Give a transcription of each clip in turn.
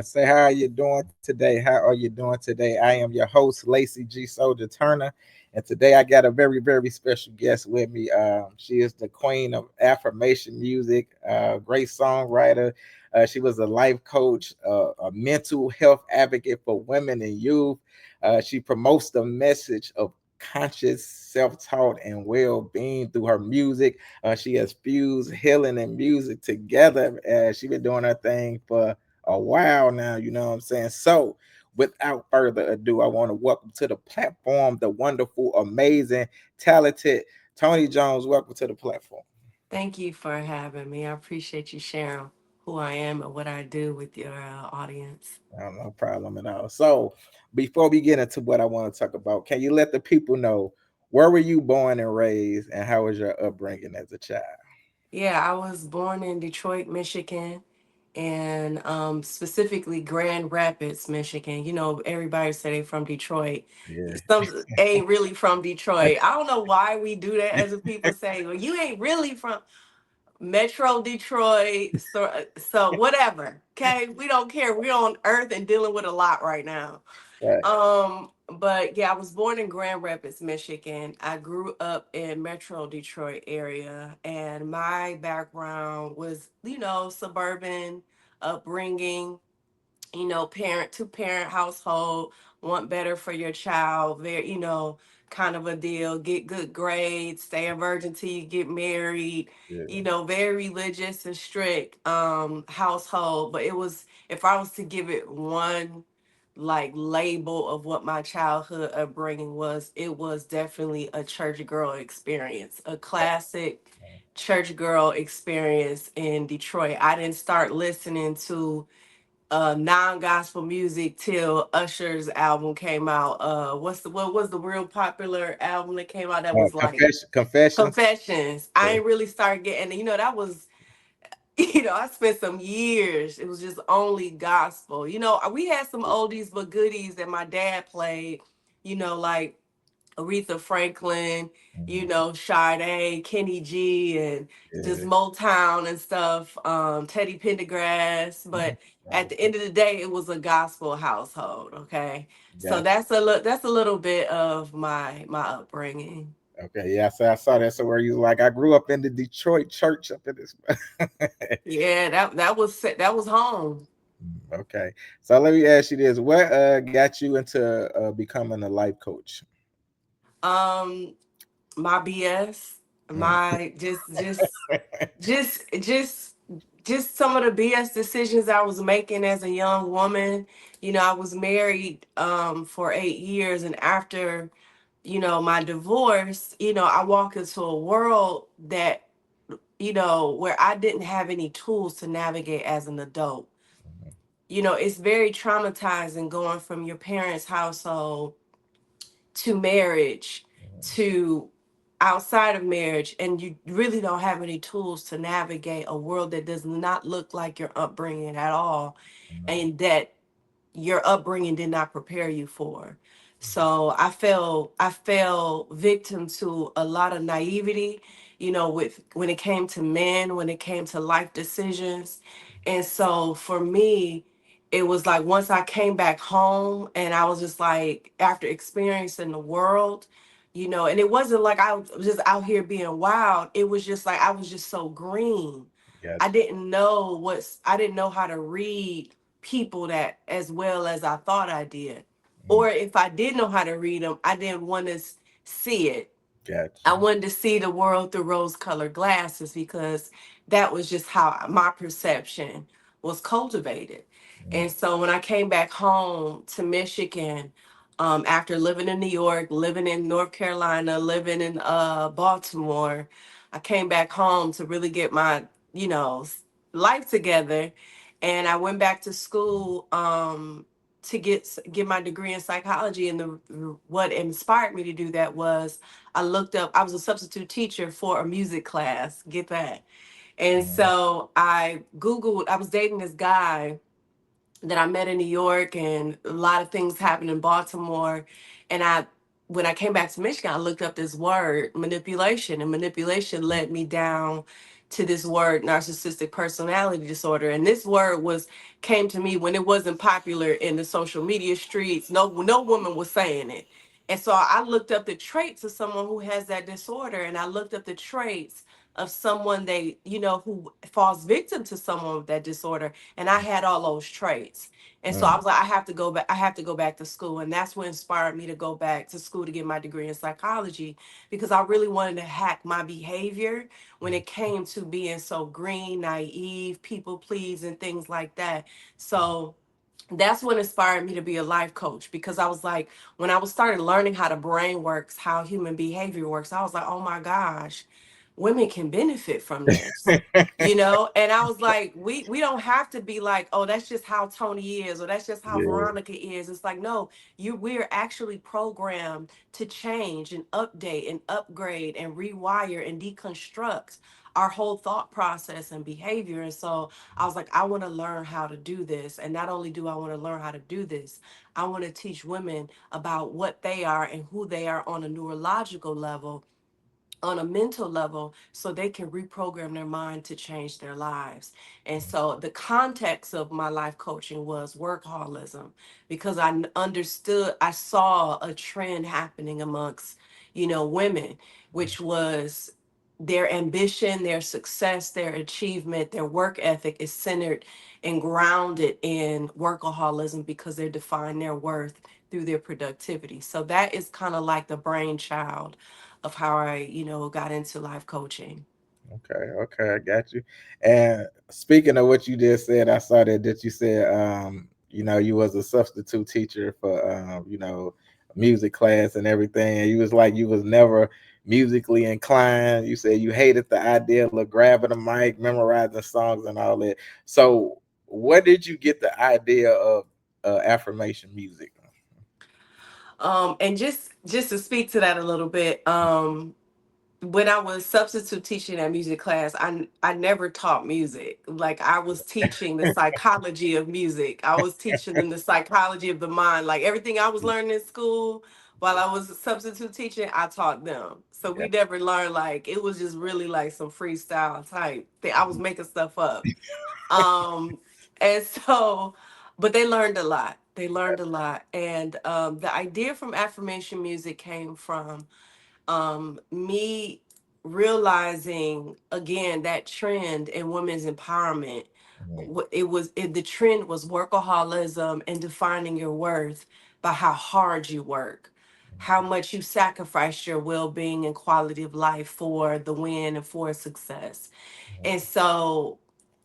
Say, how are you doing today? How are you doing today? I am your host, Lacey G. Souldier Turner, and today I got a very, very special guest with me. She is the queen of affirmation music, great songwriter. She was a life coach, a mental health advocate for women and youth. She promotes the message of conscious self-taught and well-being through her music. She has fused healing and music together. She's been doing her thing for a while now, you know what I'm saying? So, without further ado, I want to welcome to the platform the wonderful, amazing, talented Toni Jones. Welcome to the platform. Thank you for having me. I appreciate you sharing who I am and what I do with your audience. No problem at all. So, before we get into what I want to talk about, can you let the people know where were you born and raised, and how was your upbringing as a child? Yeah, I was born in Detroit, Michigan, and specifically Grand Rapids, Michigan. You know, everybody say they from Detroit. Yeah, Some ain't really from Detroit. I don't know why we do that as a people say, well, you ain't really from Metro Detroit. So whatever. Okay. We don't care. We're on earth and dealing with a lot right now. right. But yeah, I was born in Grand Rapids, Michigan. I grew up in Metro Detroit area, and my background was, suburban upbringing, parent to parent household, want better for your child, very, kind of a deal, get good grades, stay a virgin till you get married, Yeah, very religious and strict household. But it was, if I was to give it one like label of what my childhood upbringing was, it was definitely a church girl experience, a classic church girl experience in Detroit. I didn't start listening to non-gospel music till Usher's album came out. What was the real popular album that came out that was like Confessions. Confessions? I Yeah, ain't really started getting, that was, I spent some years. It was just only gospel. We had some oldies but goodies that my dad played, like Aretha Franklin, mhm, Sade, Kenny G, and just yeah, Motown and stuff, Teddy Pendergrass. mhm. But at the end of the day, it was a gospel household. Okay, so Gotcha. that's a little bit of my upbringing. Okay, yeah, so I saw that. So where you like, I grew up in the Detroit church up in this. Yeah, that was home. Okay, so let me ask you this: what got you into becoming a life coach? Um, my BS, Mm. my just just some of the BS decisions I was making as a young woman. I was married for 8 years, and after my divorce, I walked into a world that where I didn't have any tools to navigate as an adult. It's very traumatizing going from your parents' household to marriage to outside of marriage, and you really don't have any tools to navigate a world that does not look like your upbringing at all, and that your upbringing did not prepare you for. So I fell victim to a lot of naivety, with when it came to men, when it came to life decisions. And so for me, it was like once I came back home and I was just like, after experiencing the world, and it wasn't like I was just out here being wild. It was just like I was just so green. Gotcha. I didn't know how to read people that as well as I thought I did. Mm. Or if I did know how to read them, I didn't want to see it. I Gotcha. wanted to see the world through rose colored glasses because that was just how my perception was cultivated. Mm. And so when I came back home to Michigan, after living in New York, living in North Carolina, living in Baltimore, I came back home to really get my, life together. And I went back to school to get my degree in psychology. And what inspired me to do that was I was a substitute teacher for a music class. Get that. And Mm. so I was dating this guy that I met in New York, and a lot of things happened in Baltimore. And when I came back to Michigan, I looked up this word, manipulation, and manipulation led me down to this word narcissistic personality disorder. And this word was came to me when it wasn't popular in the social media streets. No woman was saying it. And so I looked up the traits of someone who has that disorder, and I looked up the traits of someone who falls victim to someone with that disorder, and I had all those traits. And so I Mm, was like, I have to go back to school. And that's what inspired me to go back to school to get my degree in psychology, because I really wanted to hack my behavior when it came to being so green, naive, people please, and things like that. So that's what inspired me to be a life coach, because I was like, when I was started learning how the brain works, how human behavior works, I was like, oh my gosh, women can benefit from this. And I was like, we don't have to be like, oh, that's just how Tony is, or that's just how yeah. Veronica is. It's like, no, we're actually programmed to change and update and upgrade and rewire and deconstruct our whole thought process and behavior. And so I was like, I want to learn how to do this. And not only do I want to learn how to do this, I want to teach women about what they are and who they are on a neurological level, on a mental level, so they can reprogram their mind to change their lives. And so the context of my life coaching was workaholism, because understood, I saw a trend happening amongst, women, which was their ambition, their success, their achievement, their work ethic is centered and grounded in workaholism, because they're defining their worth through their productivity. So that is kind of like the brainchild of how I, got into life coaching. Okay, okay, I got you. And speaking of what you just said, I saw that you said you was a substitute teacher for music class and everything. And you was like you was never musically inclined. You said you hated the idea of grabbing a mic, memorizing songs and all that. So where did you get the idea of affirmation music? And just to speak to that a little bit, when I was substitute teaching at music class, I never taught music. Like, I was teaching the psychology of music. I was teaching them the psychology of the mind. Like, everything I was learning in school while I was substitute teaching, I taught them. So Yeah. we never learned, like, it was just really like some freestyle type thing. I was making stuff up. Um, and so, but they learned a lot. They learned a lot. And the idea from affirmation music came from me realizing again that trend in women's empowerment. Mhm. The trend was workaholism and defining your worth by how hard you work, how much you sacrifice your well-being and quality of life for the win and for success. And so,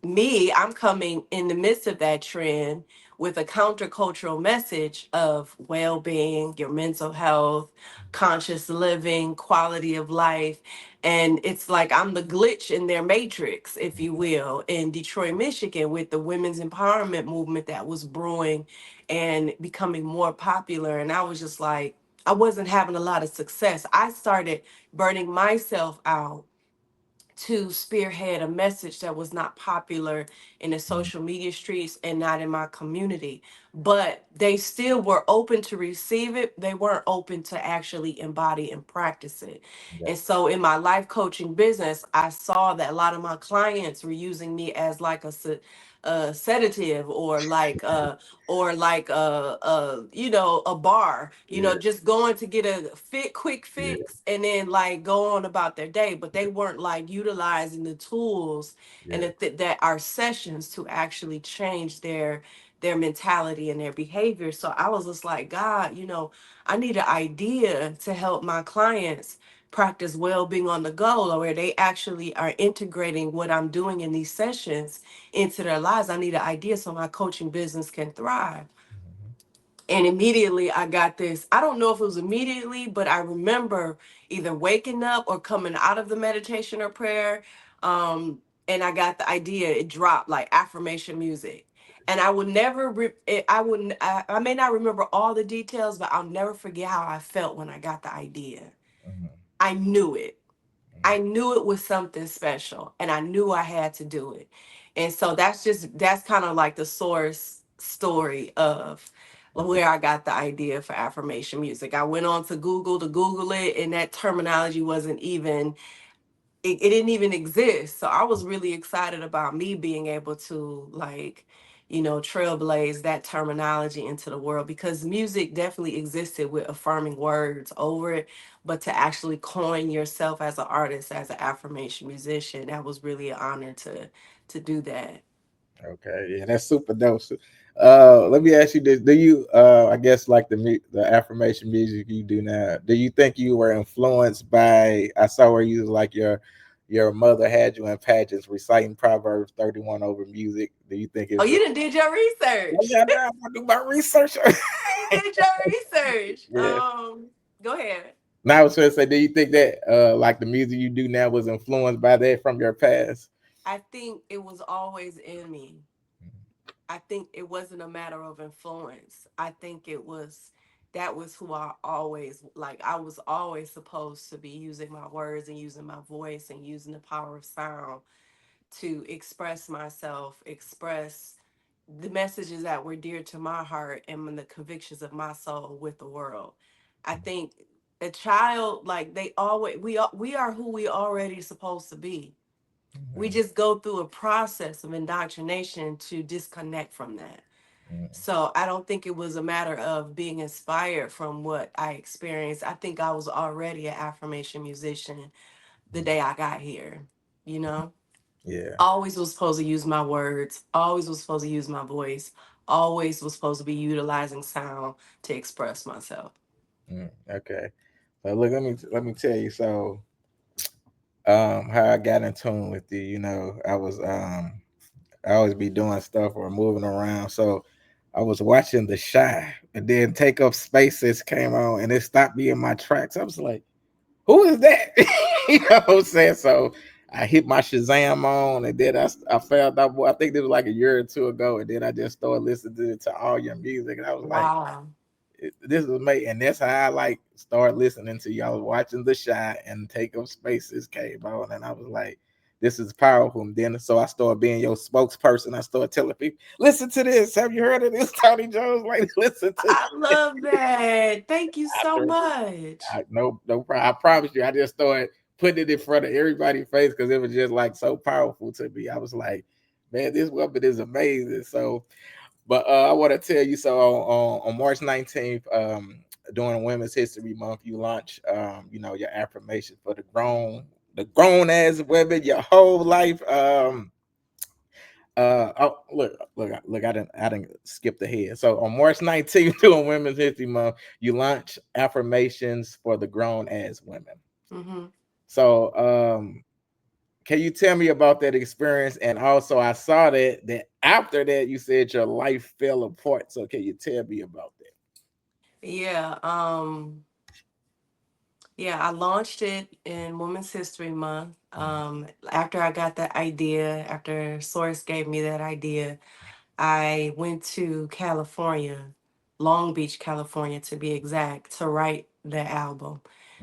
I'm coming in the midst of that trend with a countercultural message of well being, your mental health, conscious living, quality of life. And it's like I'm the glitch in their matrix, if you will, in Detroit, Michigan, with the women's empowerment movement that was brewing and becoming more popular. And I was just like, I wasn't having a lot of success. I started burning myself out to spearhead a message that was not popular in the social media streets and not in my community. But they still were open to receive it. They weren't open to actually embody and practice it. Yeah. And so in my life coaching business, I saw that a lot of my clients were using me as like a sedative, or like a bar, Yeah. just going to get a quick Yeah. fix, and then like go on about their day. But they weren't like utilizing the tools and Yeah. that are sessions to actually change their mentality and their behavior. So I was just like, God, I need an idea to help my clients practice well-being on the go, or where they actually are integrating what I'm doing in these sessions into their lives. I need an idea so my coaching business can thrive. Mhm. And immediately I got this. I don't know if it was immediately, but I remember either waking up or coming out of the meditation or prayer. And I got the idea. It dropped like affirmation music. And I would never, I wouldn't, I may not remember all the details, but I'll never forget how I felt when I got the idea. Mhm. I knew it. Mhm. I knew it was something special, and I knew I had to do it. And so that's kind of like the source story of where I got the idea for affirmation music. I went on to Google it, and that terminology wasn't even it didn't even exist. So I was really excited about me being able to like, trailblaze that terminology into the world, because music definitely existed with affirming words over it, but to actually coin yourself as an artist, as an affirmation musician, that was really an honor to do that. Okay, yeah, that's super dope. So, let me ask you this: do you, I guess, like the affirmation music you do now? Do you think you were influenced by? I saw where you like your mother had you in pageants reciting Proverbs 31 over music. Do you think Oh, it's? you done did your Oh, research. yeah, now I do my research. You did your research. Yeah. Go ahead. Now I was going to say, do you think that like the music you do now was influenced by that from your past? I think it was always in me. I think it wasn't a matter of influence. I think it was that was who I always like. I was always supposed to be using my words and using my voice and using the power of sound to express myself, express the messages that were dear to my heart and the convictions of my soul with the world. I think a child, like, they always we are who we already supposed to be. We Mhm, just go through a process of indoctrination to disconnect from that. mhm, So I don't think it was a matter of being inspired from what I experienced. I think I was already an affirmation musician the day I got here, you know? yeah. Always was supposed to use my words, always was supposed to use my voice, always was supposed to be utilizing sound to express myself. Okay. So look, let me tell you. So how I got in tune with you, I always be doing stuff or moving around. So I was watching The Shy, and then Take Up Spaces came on, and it stopped me in my tracks. I was like, "Who is that?" You know what I'm saying? So I hit my Shazam on, and then I found out. I think this was like a year or two ago, and then I just started listening to all your music, and I was like, Wow. this is me, and that's how I like start listening to y'all, watching The Shy and Take Up Spaces came on, and I was like, this is powerful. And then so I started being your spokesperson. I started telling people, listen to this. Have you heard of this, Tony Jones? Like, listen to I love that. Thank you so after much. no problem. I promise you, I just started putting it in front of everybody's face because it was just like so powerful to me. I was like, man, this weapon is amazing. So but I want to tell you, so on March 19th, during Women's History Month, you launch, your affirmation for the grown as women, your whole life. Oh, look, I didn't skip ahead. So on March 19th, during Women's History Month, you launch affirmations for the grown as women. Hmm. So, can you tell me about that experience? And also, I saw that after that, you said your life fell apart. So, can you tell me about that? Yeah. Yeah, I launched it in Women's History Month. After I got that idea, after Source gave me that idea, I went to California, Long Beach, California to be exact, to write the album,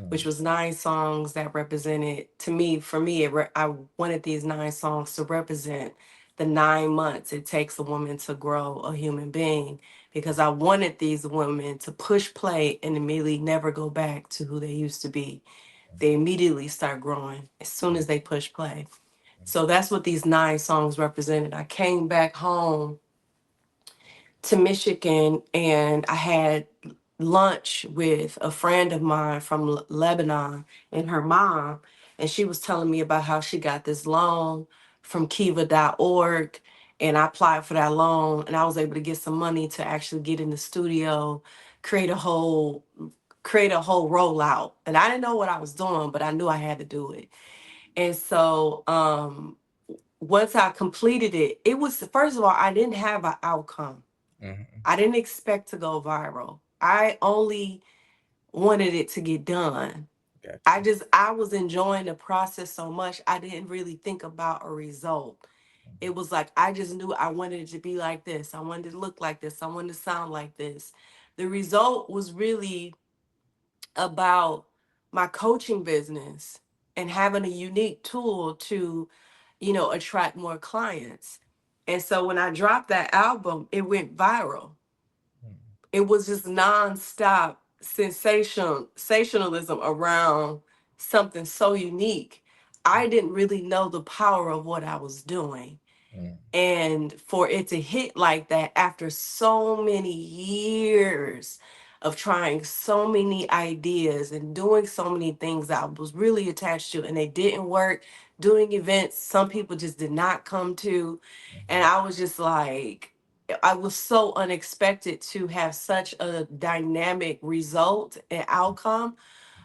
which Mm, was 9 songs that represented, to me, for me, I wanted these 9 songs to represent the 9 months it takes a woman to grow a human being, because I wanted these women to push play and immediately never go back to who they used to be. They immediately start growing as soon as they push play. So that's what these 9 songs represented. I came back home to Michigan and I had lunch with a friend of mine from Lebanon and her mom. And she was telling me about how she got this loan from kiva.org. And I applied for that loan and I was able to get some money to actually get in the studio, create a whole create a whole rollout. And I didn't know what I was doing, but I knew I had to do it. And so once I completed it, it was, first of all, I didn't have an outcome. mhm, I didn't expect to go viral. I only wanted it to get done. gotcha. I was enjoying the process so much. I didn't really think about a result. It was like I just knew I wanted it to be like this. I wanted it to look like this. I wanted to sound like this. The result was really about my coaching business and having a unique tool to, attract more clients. And so when I dropped that album, it went viral. Mhm, It was just nonstop sensationalism around something so unique. I didn't really know the power of what I was doing. mm, And for it to hit like that after so many years of trying so many ideas and doing so many things I was really attached to, and they didn't work, doing events some people just did not come to. And I was just like, I was so unexpected to have such a dynamic result and outcome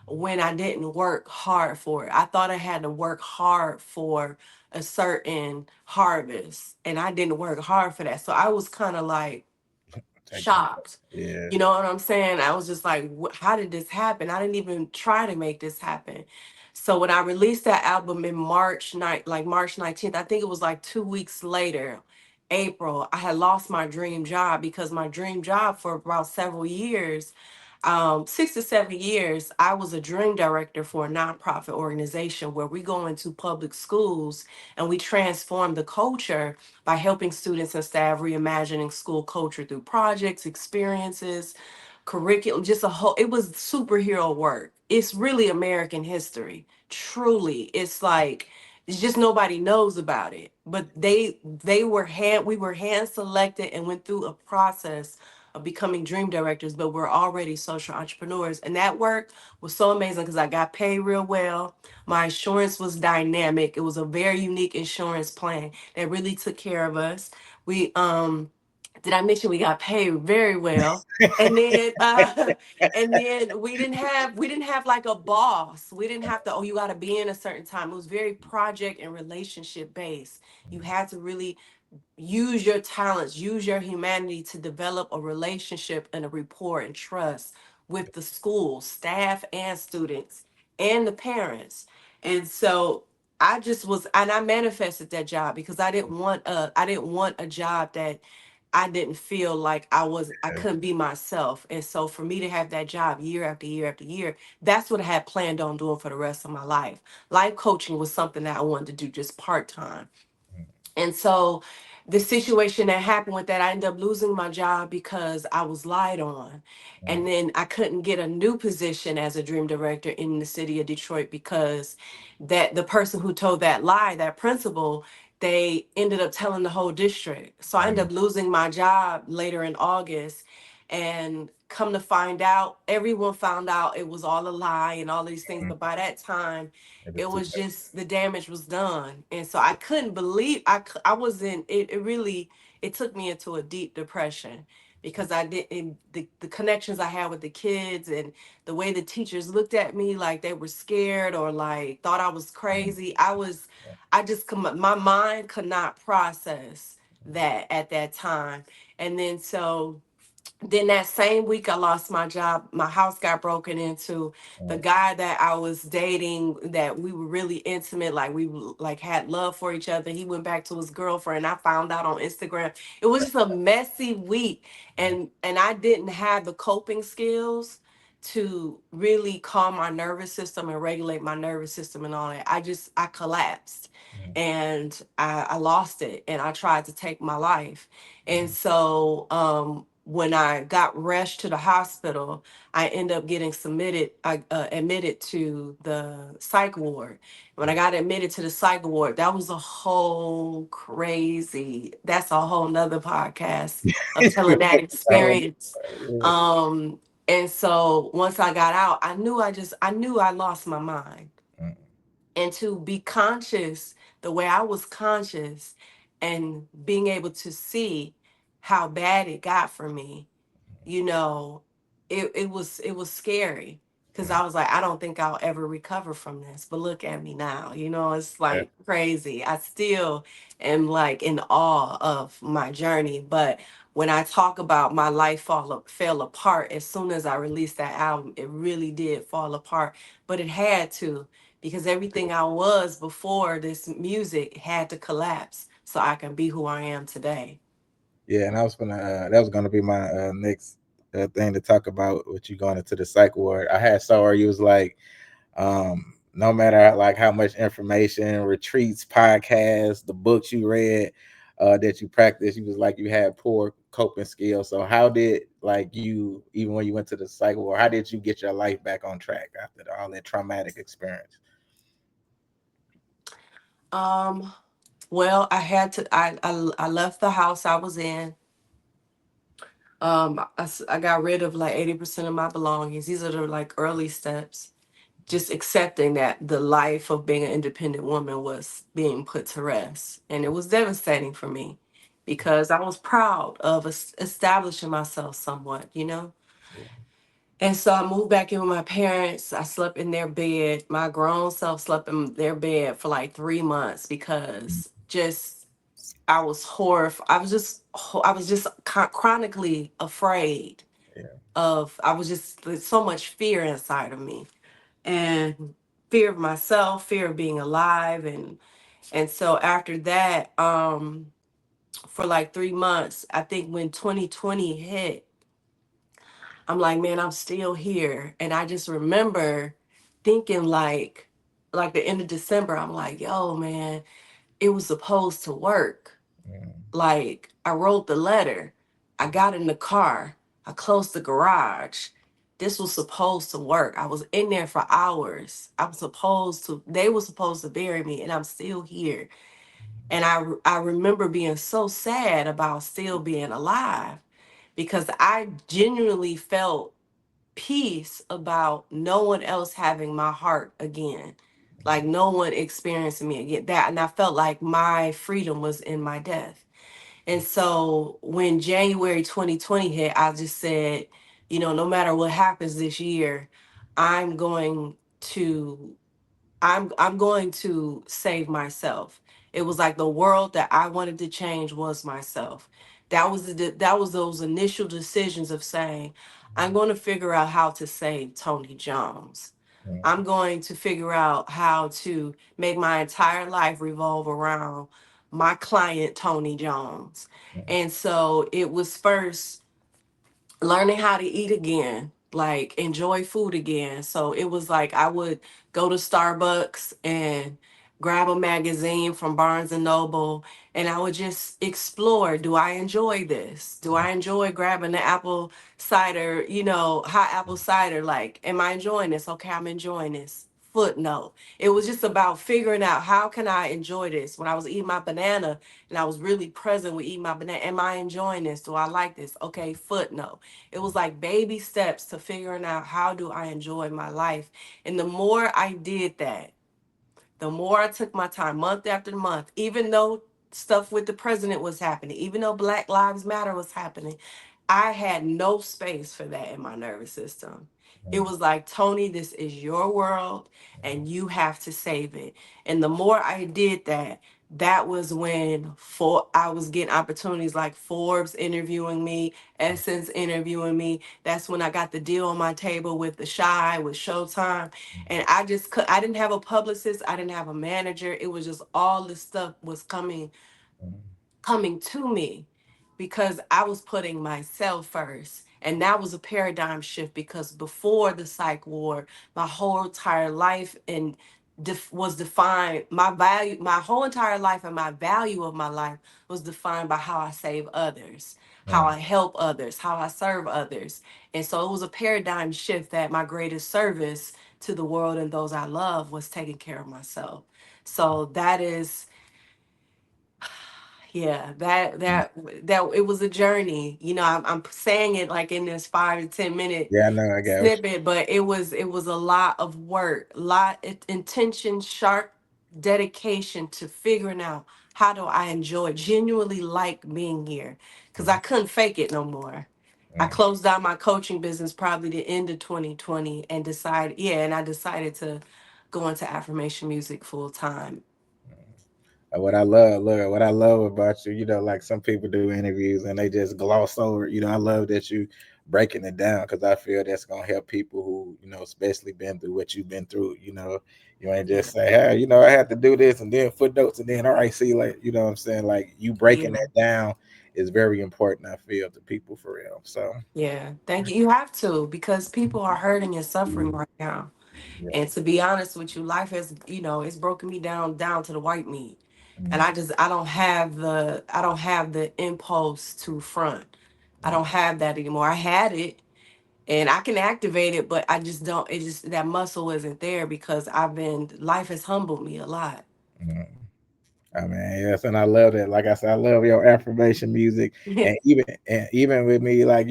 when I didn't work hard for it. I thought I had to work hard for a certain harvest, and I didn't work hard for that. So I was kind of like taking it. shocked. Yeah. You know what I'm saying? I was just like, how did this happen? I didn't even try to make this happen. So when I released that album in March night, like March 19th, I think it was like 2 weeks later, April, I had lost my dream job because my dream job for about several years, 6 to 7 years, I was a dream director for a nonprofit organization where we go into public schools and we transform the culture by helping students and staff reimagining school culture through projects, experiences, curriculum, just a whole, it was superhero work. It's really American history. Truly. It's like it's just nobody knows about it. But they were hand we were hand selected and went through a process of becoming dream directors, but we're already social entrepreneurs. And that work was so amazing because I got paid real well. My insurance was dynamic. It was a very unique insurance plan that really took care of us. We did I mention we got paid very well? And then and then we didn't have like a boss. We didn't have to, oh, you gotta be in a certain time. It was very project and relationship based. You had to really use your talents, use your humanity to develop a relationship and a rapport and trust with the school, staff and students and the parents. And so I just was, and I manifested that job because I didn't want a job that I didn't feel like I couldn't be myself. And so for me to have that job year after year after year, that's what I had planned on doing for the rest of my life. Life coaching was something that I wanted to do just part-time. And so the situation that happened with that, I ended up losing my job because I was lied on. And then I couldn't get a new position as a dream director in the city of Detroit because that the person who told that lie, that principal, they ended up telling the whole district. So I ended up losing my job later in August. And come to find out, everyone found out it was all a lie and all these things. But by that time, It was it too was late. just the damage was done. And so I couldn't believe I was in it. It really, it took me into a deep depression because I didn't, the connections I had with the kids and the way the teachers looked at me like they were scared or like thought I was Mm, crazy. yeah, I just my mind could not process that at that time. And then that same week I lost my job. My house got broken into. The mm, guy that I was dating, that we were really intimate, like like had love for each other, he went back to his girlfriend. I found out on Instagram. It was just a messy week. And I didn't have the coping skills to really calm my nervous system and regulate my nervous system and all that. I collapsed mm, and I lost it and I tried to take my life. And mm, so when I got rushed to the hospital, I ended up getting admitted to the psych ward. When I got admitted to the psych ward, that was a whole crazy, that's a whole nother podcast of telling that so, experience. yeah, And so once I got out, I knew I lost my mind. mm, And to be conscious the way I was conscious and being able to see how bad it got for me, you know, it was scary because mm, I was like, I don't think I'll ever recover from this. But look at me now, it's yeah, like crazy. I still am like in awe of my journey. But when I talk about my life fell apart as soon as I released that album, it really did fall apart. But it had to, because everything I was before this music had to collapse so I can be who I am today. yeah. And I was gonna that was gonna be my next thing to talk about with you going into the psych ward. I had saw you was like, no matter like how much information, retreats, podcasts, the books you read, that you practiced, you was like you had poor coping skills. So how did like you, even when you went to the psych ward, how did you get your life back on track after all that traumatic experience? Um, well, I had to. I left the house I was in. I got rid of like 80% of my belongings. These are the like early steps. Just accepting that the life of being an independent woman was being put to rest, and it was devastating for me because I was proud of establishing myself somewhat, you know. Yeah. And so I moved back in with my parents. I slept in their bed. My grown self slept in their bed for like 3 months because just I was horrified. I was just chronically afraid Yeah. of. I was just there's so much fear inside of me, and fear of myself, fear of being alive, and so after that, for like 3 months, I think when 2020 hit, I'm like, man, I'm still here. And I just remember thinking like the end of December, I'm like, yo, man, it was supposed to work. Mm, Like I wrote the letter, I got in the car, I closed the garage. This was supposed to work. I was in there for hours. They were supposed to bury me, and I'm still here. And I remember being so sad about still being alive because I genuinely felt peace about no one else having my heart again. Like no one experiencing me again. That and I felt like my freedom was in my death. And so when January 2020 hit, I just said, no matter what happens this year, I'm going to I'm going to save myself. It was like the world that I wanted to change was myself. That was those initial decisions of saying, I'm going to figure out how to save Tony Jones. mm, I'm going to figure out how to make my entire life revolve around my client Tony Jones. mm, And so it was first learning how to eat again, like enjoy food again. So it was like I would go to Starbucks and grab a magazine from Barnes and Noble, and I would just explore, do I enjoy this? Do I enjoy grabbing the apple cider, hot apple cider? Like, am I enjoying this? Okay, I'm enjoying this. Footnote. It was just about figuring out how can I enjoy this. When I was eating my banana and I was really present with eating my banana, am I enjoying this? Do I like this? Okay, footnote. It was like baby steps to figuring out how do I enjoy my life. And the more I did that, the more I took my time month after month, even though stuff with the president was happening, even though Black Lives Matter was happening, I had no space for that in my nervous system. It mm, was like, Toni, this is your world and you have to save it. And the more I did that, that was when I was getting opportunities like Forbes interviewing me, Essence interviewing me. That's when I got the deal on my table with The Shy, with Showtime. And I didn't have a publicist, I didn't have a manager. It was just all this stuff was mm, coming to me because I was putting myself first. And that was a paradigm shift because before the psych ward, my whole entire life was defined, my whole entire life and my value of my life was defined by how I save others, how mm, I help others, how I serve others. And so it was a paradigm shift that my greatest service to the world and those I love was taking care of myself. So that is, yeah, mm. that it was a journey. I'm saying it like in this 5 to 10 minute Yeah, I know. I got what snippet, but it was a lot of work, intention, sharp dedication to figuring out how do I enjoy, genuinely like being here, because I couldn't fake it no more. I mm. closed down my coaching business probably the end of 2020 and I decided to go into affirmation music full time. What I love, look, what I love about you, like some people do interviews and they just gloss over it. I love that you breaking it down because I feel that's gonna help people who, especially been through what you've been through. You ain't Yeah. just say, hey, I had to do this and then footnotes and then all right, see, like, you know what I'm saying? Like you breaking Yeah. that down is very important, I feel, to people for real. So Yeah, thank you. You have to because people are hurting and suffering right now. yeah. And to be honest with you, life has, it's broken me down to the white meat. And Mm, I don't have the impulse to front. I mm, don't have that anymore. I had it and I can activate it, but I just don't, that muscle isn't there because life has humbled me a lot. mm. Oh man, yes, and I love that. Like I said, I love your affirmation music, and even with me, like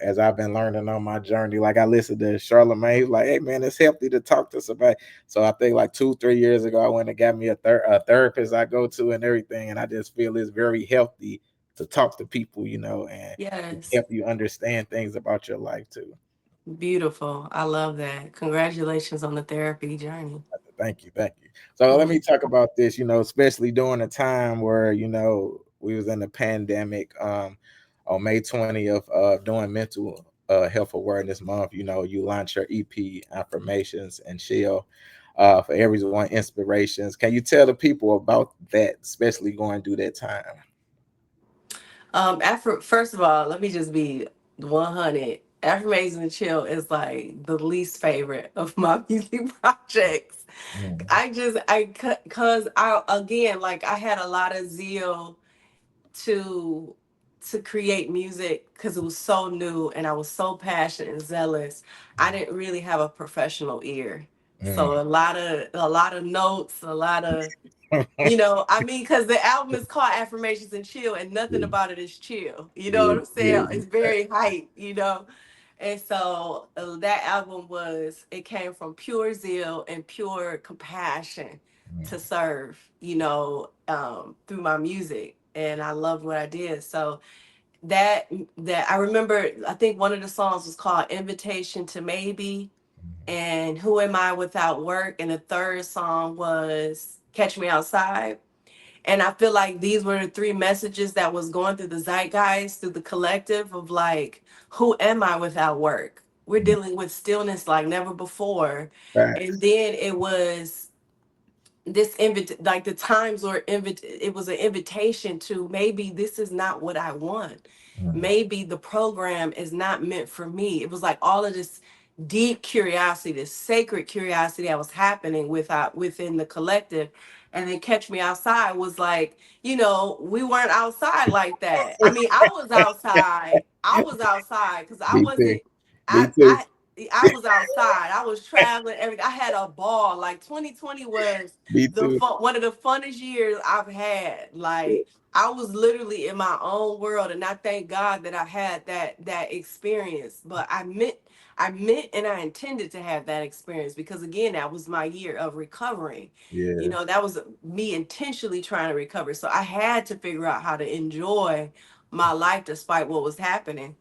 as I've been learning on my journey, like I listened to Charlamagne. He was like, "Hey man, it's healthy to talk to somebody." So I think like 2, 3 years ago, I went and got me a therapist I go to and everything, and I just feel it's very healthy to talk to people, and Yes. help you understand things about your life too. Beautiful. I love that. Congratulations on the therapy journey. Thank you, thank you. So let Mhm. me talk about this, especially during a time where, we was in the pandemic, on May 20th, doing mental health awareness month, you launch your EP affirmations and chill for everyone inspirations. Can you tell the people about that, especially going through that time? First of all, let me just be 100. Affirmation and Chill is like the least favorite of my music projects. Mm, Cause I, again, like I had a lot of zeal to to create music because it was so new and I was so passionate and zealous. I didn't really have a professional ear. mm, So a lot of notes, a lot of I mean, because the album is called Affirmations and Chill, and nothing yeah, about it is chill. You know yeah, what I'm saying? yeah, It's very hype. And so that album it came from pure zeal and pure compassion to mm, serve, through my music. And I loved what I did. So that that I remember, I think one of the songs was called Invitation to Maybe and Who Am I Without Work? And the third song was Catch Me Outside. And I feel like these were the three messages that was going through the zeitgeist, through the collective of like, who am I without work? We're mm. dealing with stillness like never before. And Facts. then it was like the times were it was an invitation to maybe this is not what I want. Mm, Maybe the program is not meant for me. It was like all of this deep curiosity, this sacred curiosity that was happening within the collective. And then Catch Me Outside was like, we weren't outside like that. I mean, I was outside. I was outside because I me too. wasn't. Me I too. I I was outside. I was traveling. Everything. I had a ball. Like 2020 was Me too. one of the funnest years I've had. Like I was literally in my own world, and I thank God that I had that experience. But I meant, and I intended to have that experience because again, that was my year of recovering. Yeah. That was me intentionally trying to recover. So I had to figure out how to enjoy my life despite what was happening.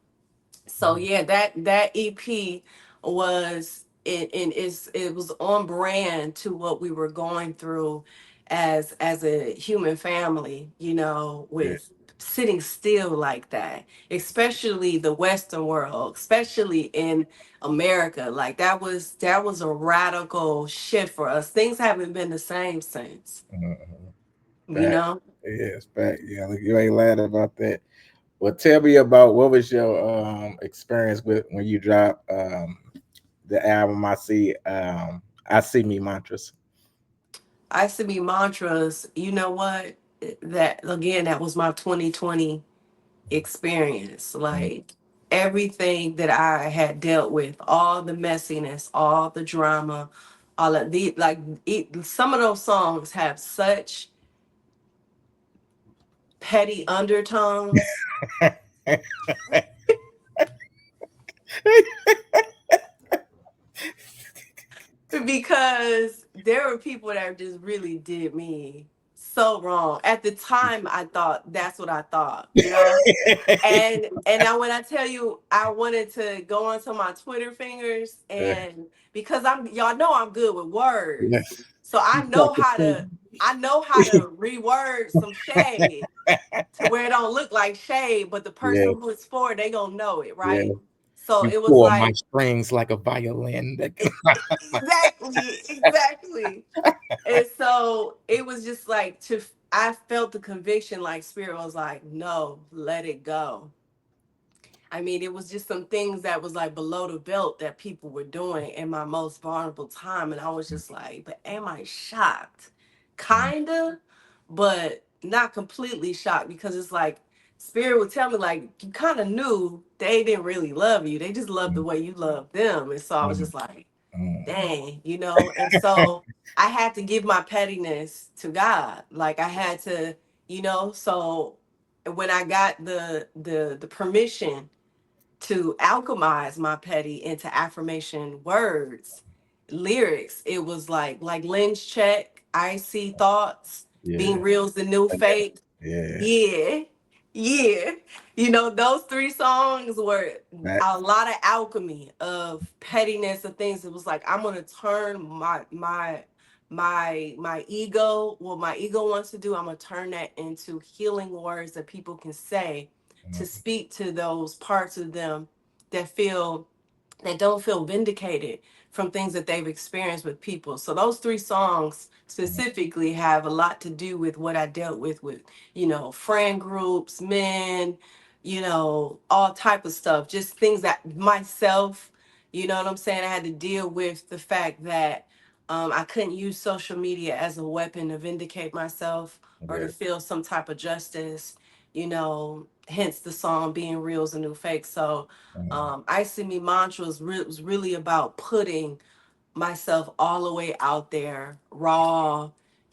So yeah, that EP was it was on brand to what we were going through as a human family, Yeah. with sitting still like that, especially the Western world, especially in America. Like that was a radical shift for us. Things haven't been the same since, Mhm. you Fact. know. Yes, fact. Yeah, look, you ain't lying about that. Well, tell me about what was your experience with when you dropped the album I see me mantras. I used to be mantras, you know what? That again, that was my 2020 experience. Mm, Like everything that I had dealt with, all the messiness, all the drama, all of the like some of those songs have such petty undertones because there were people that just really did me so wrong. At the time I thought that's what I thought. And now when I tell you I wanted to go onto my Twitter fingers, Yeah, and because y'all know I'm good with words. yes. So I You know talk the how truth. to I know how to reword some shade to where it don't look like shade, but the Yeah, person who it's for, they gonna know it, yeah. right? So You it was pull my like strings like a violin. exactly. And so it was just like I felt the conviction, like spirit was like, no, let it go. I mean, it was just some things that was like below the belt that people were doing in my most vulnerable time. And I was just like, but am I shocked? Kinda, but not completely shocked because it's like spirit would tell me like you kind of knew they didn't really love you. They just loved the way you loved them. And so I was just like, mm, Dang, you know. And so I had to give my pettiness to God. Like I had to, you know. So when I got the permission to alchemize my petty into affirmation words, lyrics, it was like lens check, I see thoughts, being yeah, real's the new fake. yeah. Yeah. Yeah. You know, those three songs were a Facts. lot of alchemy of pettiness of things. It was like I'm gonna turn my ego, what my ego wants to do, I'm gonna turn that into healing words that people can say to Mm, speak to those parts of them that feel that don't feel vindicated from things that they've experienced with people. So those three songs mm, specifically have a lot to do with what I dealt with, you know, friend groups, men, you know, all type of stuff, just things that myself, you know what I'm saying? I had to deal with the fact that I couldn't use social media as a weapon to vindicate myself or to yeah. feel some type of justice, you know, hence the song being real is a new fake. So Mm, I See Me Mantra was really about putting myself all the way out there, raw,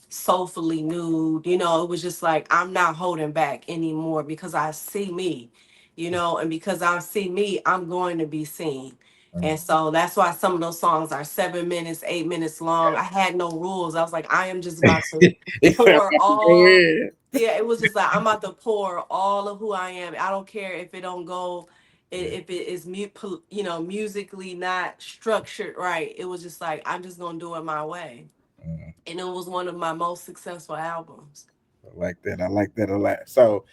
soulfully nude. You know, it was just like, I'm not holding back anymore because I see me, you know, and because I see me, I'm going to be seen. mm. And so that's why some of those songs are 7 minutes, 8 minutes long. I had no rules. I was like, I am just about to It's about pour to go all. in. Yeah, it was just like I'm about to pour all of who I am. I don't care if it don't go, Yeah. if it is you know, musically not structured right. It was just like I'm just gonna do it my way, Mm. and it was one of my most successful albums. I like that. I like that a lot. So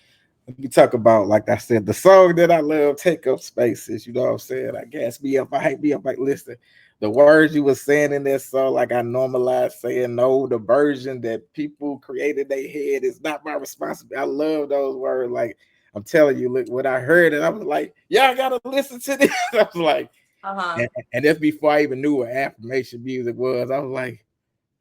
let me talk about, like I said, the song that I love, Take Up Spaces. You know what I'm saying? I gas me up, I hype me up. Like, listen, the words you were saying in this song, like I normalized saying no, the version that people created in their head is not my responsibility. I love those words. Like, I'm telling you, look, when I heard it, I was like, y'all gotta listen to this. I was like, Uh-huh. and that's before I even knew what affirmation music was. I was like,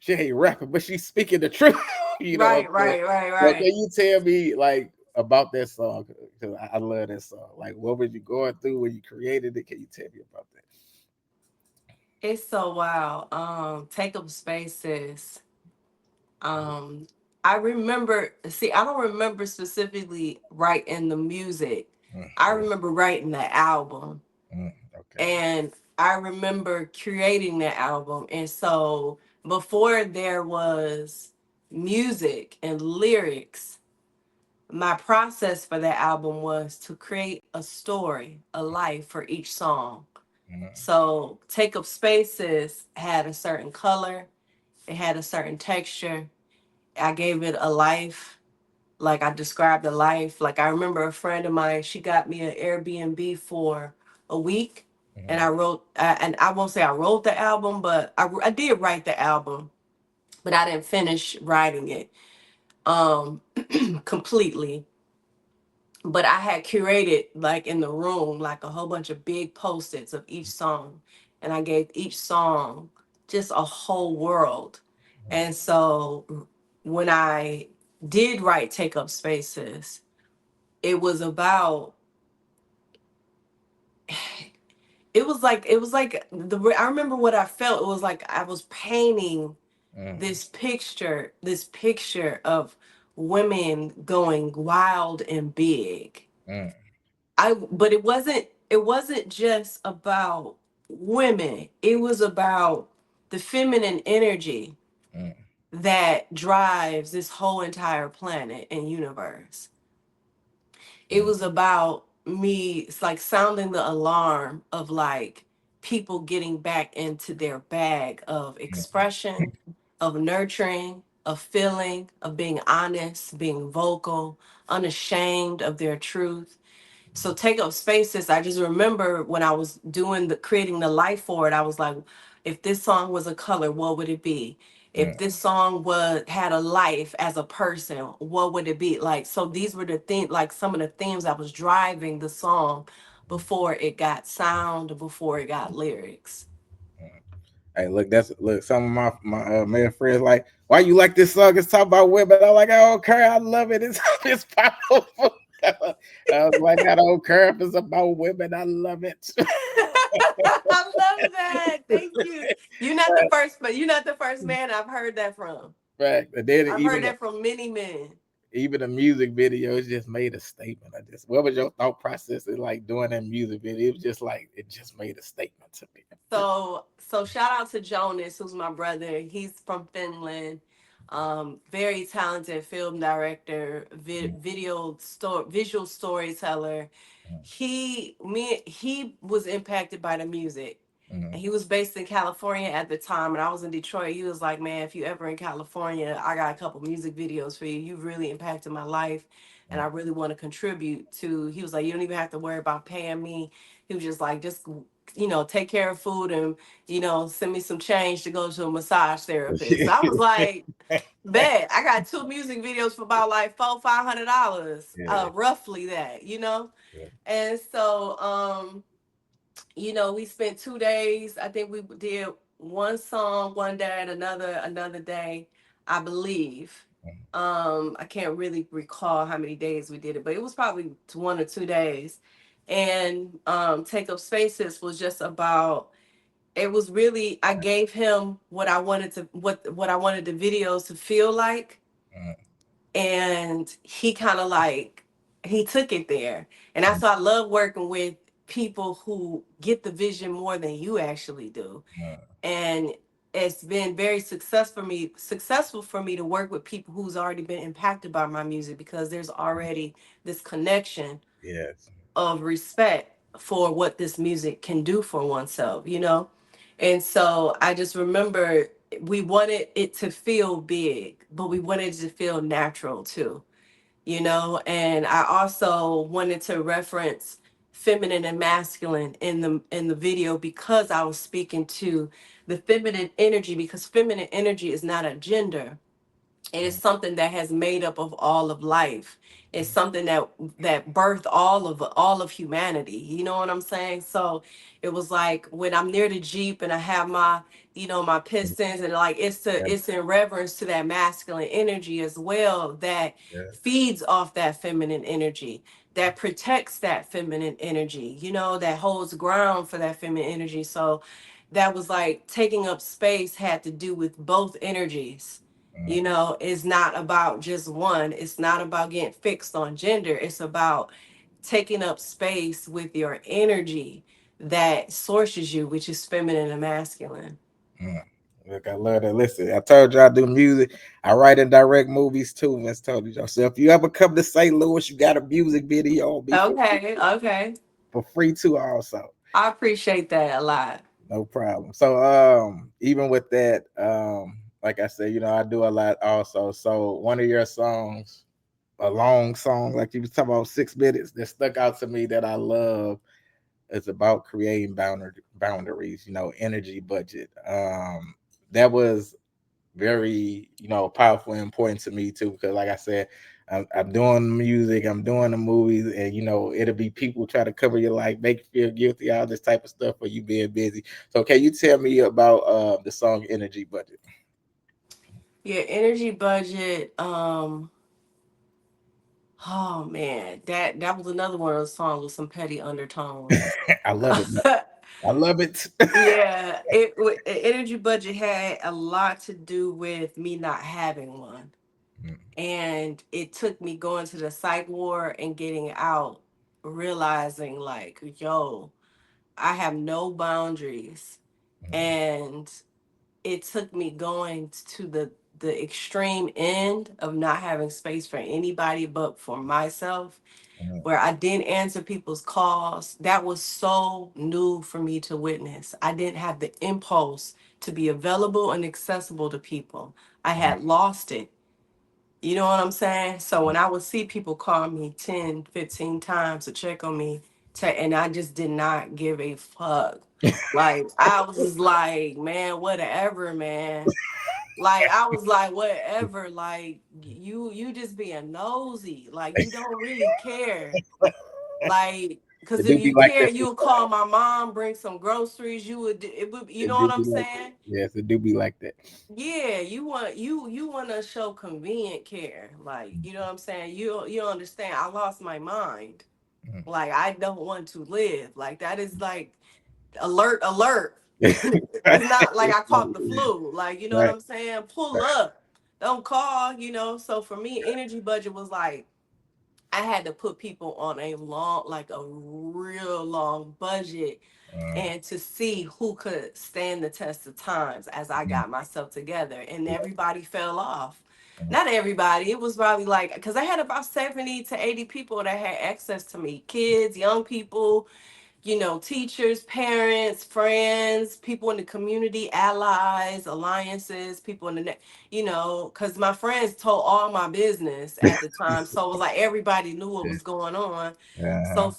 she ain't rapping, but she's speaking the truth. You know what I'm Right, saying? right, right, Like, can right. you tell me like about that song? Because I love that song. Like, what was you going through when you created it? Can you tell me about that? It's so wild. Take Up Spaces. Um, I remember, see, I don't remember specifically writing the music. Mm, I yeah, remember writing the album. okay. And I remember creating that album. And so before there was music and lyrics, my process for that album was to create a story, a life for each song. Mm, So Take Up Spaces had a certain color, it had a certain texture. I gave it a life, like I described the life. Like I remember a friend of mine, she got me an Airbnb for a week, and mm, I wrote. And I won't say I wrote the album, but I did write the album, but I didn't finish writing it completely. But I had curated like in the room like a whole bunch of big post-its of each song, and I gave each song just a whole world. And so when I did write Take Up Spaces, it was about it was like I remember what I felt. It was like I was painting mm, this picture of women going wild and big. mm, But it wasn't just about women. It was about the feminine energy mm, that drives this whole entire planet and universe. It mm, was about me, it's like sounding the alarm of like people getting back into their bag of mm, expression, of nurturing, of feeling, of being honest, being vocal, unashamed of their truth. So Take Up Spaces, I just remember when I was doing the creating the life for it, I was like, if this song was a color, what would it be? If mm, this song was had a life as a person, what would it be? Like, so these were the things, like some of the themes I was driving the song before it got sound, before it got lyrics. mm. Hey, look, that's look. Some of my male friends like, why you like this song? It's talking about women. I'm like, I don't care. I love it. It's it's powerful. I was like, I don't care if it's about women. I love it. I love that. Thank you. You're not the first, but you're not the first man I've heard that from. Right. And then I've heard that from many men. even the music video, it just made a statement. I just, what was your thought process in like doing that music video? It was just like it just made a statement to me. So shout out to Jonas, who's my brother. He's from Finland. Very talented film director, visual storyteller. He was impacted by the music. Mm-hmm. And he was based in California at the time, and I was in Detroit. He was like, "Man, if you ever in California, I got a couple music videos for you. You've really impacted my life, and I really want to contribute to." He was like, "You don't even have to worry about paying me." He was just like, "Just take care of food and send me some change to go to a massage therapist." So I was like, "Bet I got two music videos for about like $400-500, Yeah. roughly that." Yeah. And so we spent 2 days. I think we did one song one day and another day, I believe. I can't really recall how many days we did it, but it was probably 1 or 2 days. And Take Up Spaces was just about, it was really, I gave him what I wanted the videos to feel like, Mm-hmm. and he kind of like, he took it there. And that's why I love working with people who get the vision more than you actually do. And it's been very successful for me to work with people who's already been impacted by my music, because there's already this connection Yes. of respect for what this music can do for oneself. And so I just remember, we wanted it to feel big, but we wanted it to feel natural too. And I also wanted to reference feminine and masculine in the video, because I was speaking to the feminine energy, because feminine energy is not a gender. It is something that has made up of all of life. It's something that birthed all of humanity. You know what I'm saying? So it was like, when I'm near the Jeep and I have my pistons, and like, Yeah. it's in reverence to that masculine energy as well, that Yeah. feeds off that feminine energy, that protects that feminine energy, that holds ground for that feminine energy. So that was like, taking up space had to do with both energies. It's not about just one. It's not about getting fixed on gender. It's about taking up space with your energy that sources you, which is feminine and masculine. Mm. Look, I love that. Listen, I told you I do music. I write and direct movies too, Miss Tony. So if you ever come to St. Louis, you got a music video on me Okay, okay. for free too also. I appreciate that a lot. No problem. So even with that, like I said, I do a lot also. So one of your songs, a long song, like you was talking about 6 minutes, that stuck out to me that I love. It's about creating boundaries, energy budget. That was very, powerful and important to me too, because like I said, I'm doing music, I'm doing the movies, and it'll be people try to cover your life, make you feel guilty, all this type of stuff for you being busy. So can you tell me about the song Energy Budget? Yeah, energy budget. Oh man, that was another one of those songs with some petty undertones. I love it, man. I love it. Yeah, energy budget had a lot to do with me not having one. And it took me going to the psych ward and getting out, realizing like, yo, I have no boundaries. And it took me going to the extreme end of not having space for anybody but for myself, where I didn't answer people's calls. That was so new for me to witness. I didn't have the impulse to be available and accessible to people. I had lost it. You know what I'm saying? So when I would see people call me 10, 15 times to check on me, and I just did not give a fuck. Like, I was just like, man, whatever, man. Like, I was like, whatever. Like, you just being nosy. Like, you don't really care. Like, because It if do be you like care, that. you would call my mom, bring some groceries. It would, you It know do what I'm be like that. saying? Yes, it do be like that. Yeah, you want to show convenient care. Like, you know what I'm saying? You understand. I lost my mind. Mhm. Like, I don't want to live. Like, that is like, alert, alert. It's not like I caught the flu. Like, you know what Right, I'm saying? Pull up. Don't call, you know. So for me, energy budget was like I had to put people on a long, like a real long budget uh, and to see who could stand the test of times as I mm, got myself together. And yeah, everybody fell off. mm, Not everybody. It was probably like, because I had about 70 to 80 people that had access to me, kids, young people, you know, teachers, parents, friends, people in the community, allies, alliances, people in the, you know, because my friends told all my business at the time. So it was like everybody knew what yeah, was going on. uh-huh, So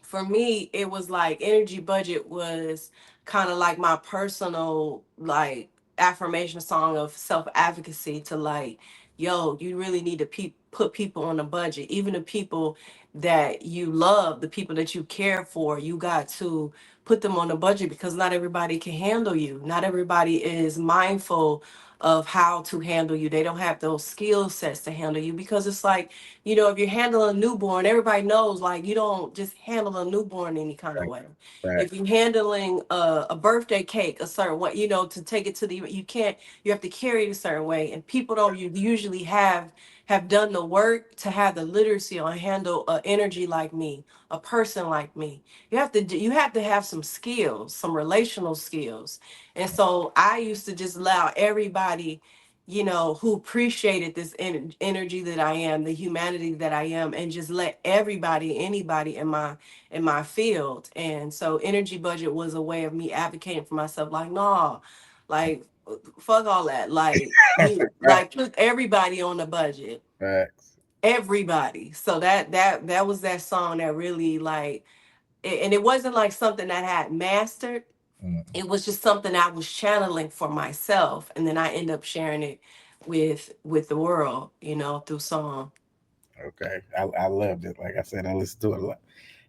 for me, it was like energy budget was kind of like my personal like affirmation song of self advocacy to like, yo, you really need to put people on a budget, even the people that you love, the people that you care for. You got to put them on a budget because not everybody can handle you. Not everybody is mindful of how to handle you. They don't have those skill sets to handle you because it's like, you know, if you're handling a newborn, everybody knows like you don't just handle a newborn any kind of right, way. right, If you're handling a birthday cake a certain way, you know, to take it to the, you can't, you have to carry it a certain way. And people don't usually have done the work to have the literacy on handle a energy like me, a person like me. You have to have some skills, some relational skills. And so I used to just allow everybody, you know, who appreciated this energy that I am, the humanity that I am, and just let everybody, anybody in my field. And so energy budget was a way of me advocating for myself, like, no, like fuck all that. Like you right, like put everybody on the budget. right, Everybody. So that was that song that really like and it wasn't like something that I had mastered. mm, It was just something I was channeling for myself, and then I end up sharing it with the world, you know, through song. okay. I loved it. Like I said, I listened to it a lot.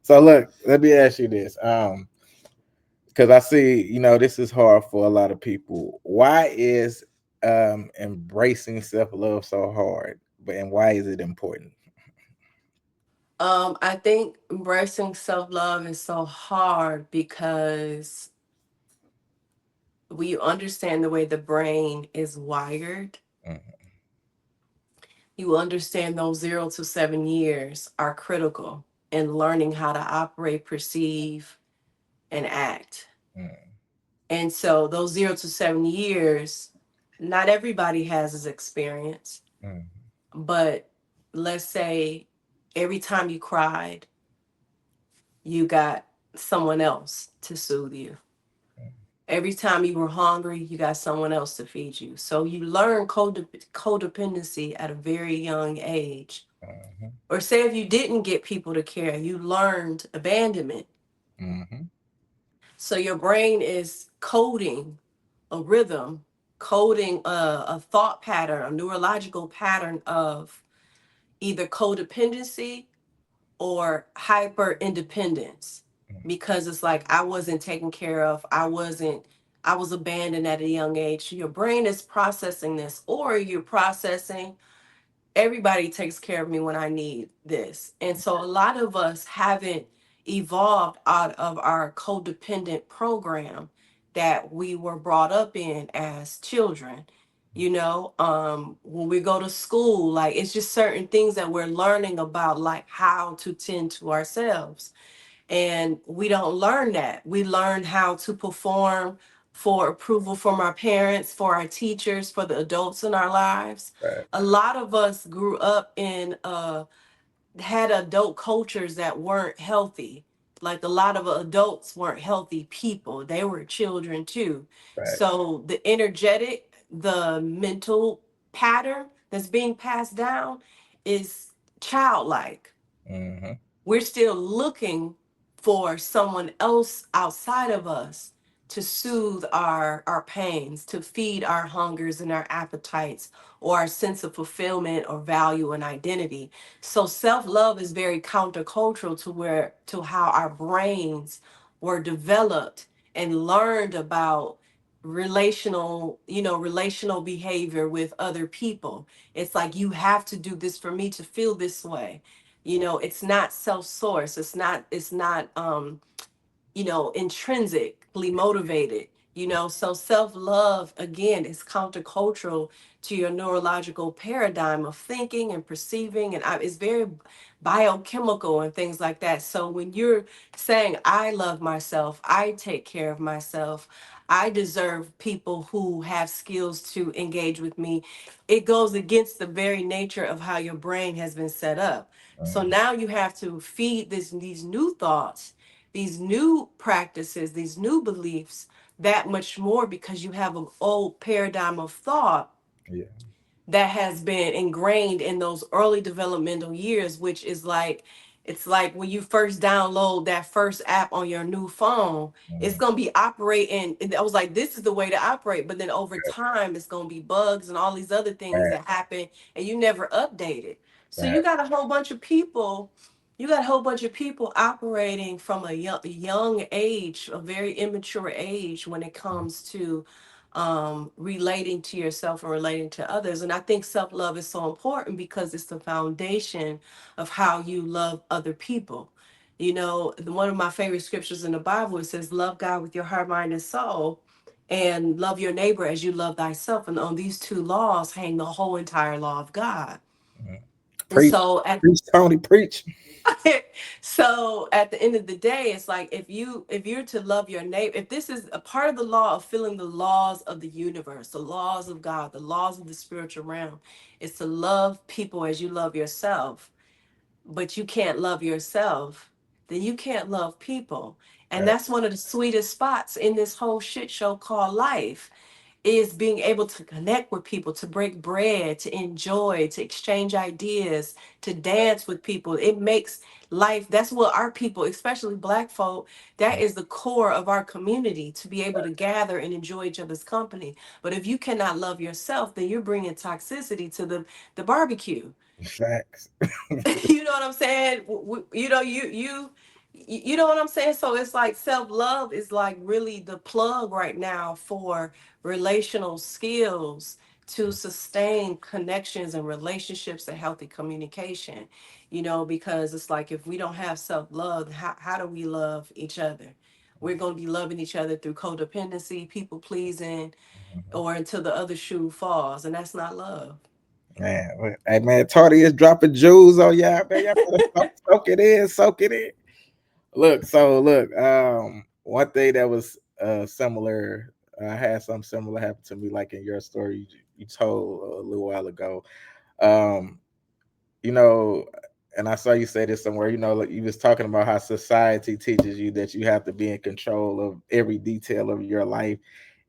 So look, let me ask you this. Because I see, this is hard for a lot of people. Why is embracing self-love so hard? But and why is it important? I think embracing self-love is so hard because we understand the way the brain is wired. Mm, You understand those 0 to 7 years are critical in learning how to operate, perceive, and act. mm, And so those 0 to 7 years, not everybody has this experience, mm, but let's say every time you cried, you got someone else to soothe you. mm, Every time you were hungry, you got someone else to feed you. So you learn codependency at a very young age. mhm, Or say if you didn't get people to care, you learned abandonment. mhm, So your brain is coding a rhythm, coding a thought pattern, a neurological pattern of either codependency or hyper independence, mm, because it's like I wasn't taken care of, I was abandoned at a young age. So your brain is processing this, or you're processing everybody takes care of me when I need this. And so a lot of us haven't evolved out of our codependent program that we were brought up in as children. You know, when we go to school, like it's just certain things that we're learning about, like how to tend to ourselves, and we don't learn that. We learn how to perform for approval from our parents, for our teachers, for the adults in our lives. right, A lot of us grew up in had adult cultures that weren't healthy. Like a lot of adults weren't healthy people. They were children too. right, So the energetic, the mental pattern that's being passed down is childlike. mhm, We're still looking for someone else outside of us to soothe our pains, to feed our hungers and our appetites, or our sense of fulfillment or value and identity. So self-love is very countercultural to how our brains were developed and learned about relational behavior with other people. It's like you have to do this for me to feel this way. You know, it's not self-source. It's not intrinsically motivated. So self-love again is countercultural to your neurological paradigm of thinking and perceiving, and it's very biochemical and things like that. So when you're saying I love myself, I take care of myself, I deserve people who have skills to engage with me, it goes against the very nature of how your brain has been set up. So now you have to feed these new thoughts, these new practices, these new beliefs that much more, because you have an old paradigm of thought Yeah. that has been ingrained in those early developmental years, which is like, it's like when you first download that first app on your new phone, it's Mhm. going to be operating. And I was like, this is the way to operate. But then over time, it's going to be bugs and all these other things Right. that happen, and you never update it. So Right. you got a whole bunch of people. You got a whole bunch of people operating from a young age, a very immature age when it comes to relating to yourself and relating to others. And I think self love is so important because it's the foundation of how you love other people. One of my favorite scriptures in the Bible, it says, love God with your heart, mind, and soul, and love your neighbor as you love thyself. And on these two laws hang the whole entire law of God. Mhm. And Preach, preach, Tony, preach. so at the end of the day, it's like, if you're to love your neighbor, if this is a part of the law of feeling the laws of the universe, the laws of God, the laws of the spiritual realm, is to love people as you love yourself. But you can't love yourself, then you can't love people. And Right. that's one of the sweetest spots in this whole shit show called life, is being able to connect with people, to break bread, to enjoy, to exchange ideas, to dance with people. It makes life, that's what our people, especially Black folk, that is the core of our community, to be able to gather and enjoy each other's company. But if you cannot love yourself, then you're bringing toxicity to the barbecue. Facts. You know what I'm saying? You know what I'm saying? So it's like self-love is like really the plug right now for relational skills to sustain connections and relationships and healthy communication. Because it's like, if we don't have self-love, how do we love each other? We're going to be loving each other through codependency, people pleasing, Mhm. or until the other shoe falls, and that's not love. Man, hey man, Tony is dropping jewels on y'all, man. Y'all better soak it in, soak it in. Look, one thing that was similar, I had something similar happen to me, like in your story you told a little while ago. Um, you know, and I saw you say this somewhere, like you was talking about how society teaches you that you have to be in control of every detail of your life.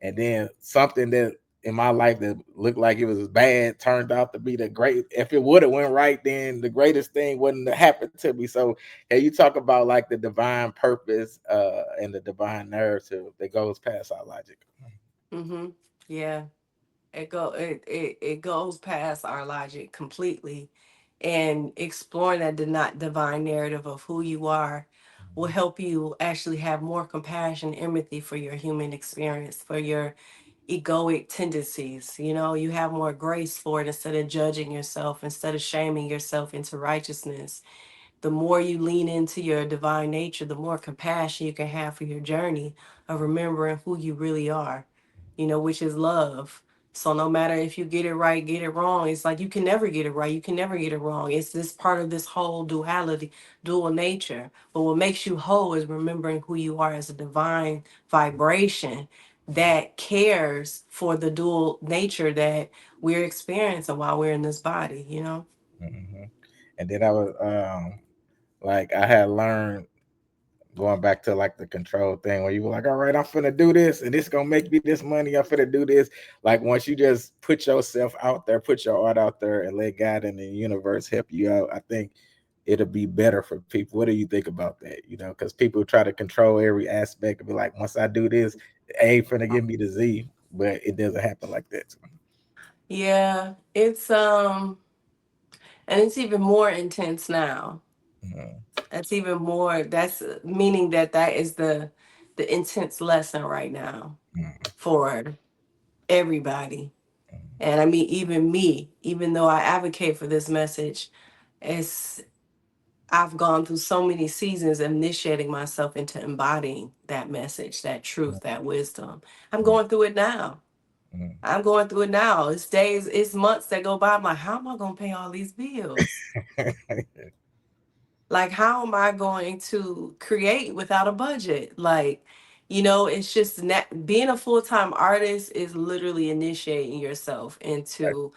And then something that in my life that looked like it was bad turned out to be the great. If it would have went right, then the greatest thing wouldn't have happened to me. So can you talk about like the divine purpose and the divine narrative that goes past our logic? Mm-hmm. Yeah. It goes past our logic completely, and exploring that not divine narrative of who you are will help you actually have more compassion, empathy for your human experience, for your egoic tendencies. You have more grace for it, instead of judging yourself, instead of shaming yourself into righteousness. The more you lean into your divine nature, the more compassion you can have for your journey of remembering who you really are, which is love. So no matter if you get it right, get it wrong, it's like you can never get it right, you can never get it wrong. It's this part of this whole duality, dual nature. But what makes you whole is remembering who you are as a divine vibration that cares for the dual nature that we're experiencing while we're in this body. Mhm. And then I was like I had learned going back to like the control thing where you were like, all right, I'm finna do this and it's gonna make me this money. I'm finna do this. Like once you just put yourself out there, put your art out there and let God and the universe help you out, I think it'll be better for people. What do you think about that? Because people try to control every aspect and be like, once I do this, A finna give me the Z, but it doesn't happen like that. Yeah, and it's even more intense now. Mhm. That's even more, that's meaning that is the intense lesson right now Mhm. for everybody. And I mean, even me, even though I advocate for this message, it's I've gone through so many seasons initiating myself into embodying that message, that truth, that wisdom. I'm mm, going through it now. mm. I'm going through it now. It's days, it's months that go by. I'm like, how am I going to pay all these bills? Like, how am I going to create without a budget? Like, it's just being a full time artist is literally initiating yourself Right, into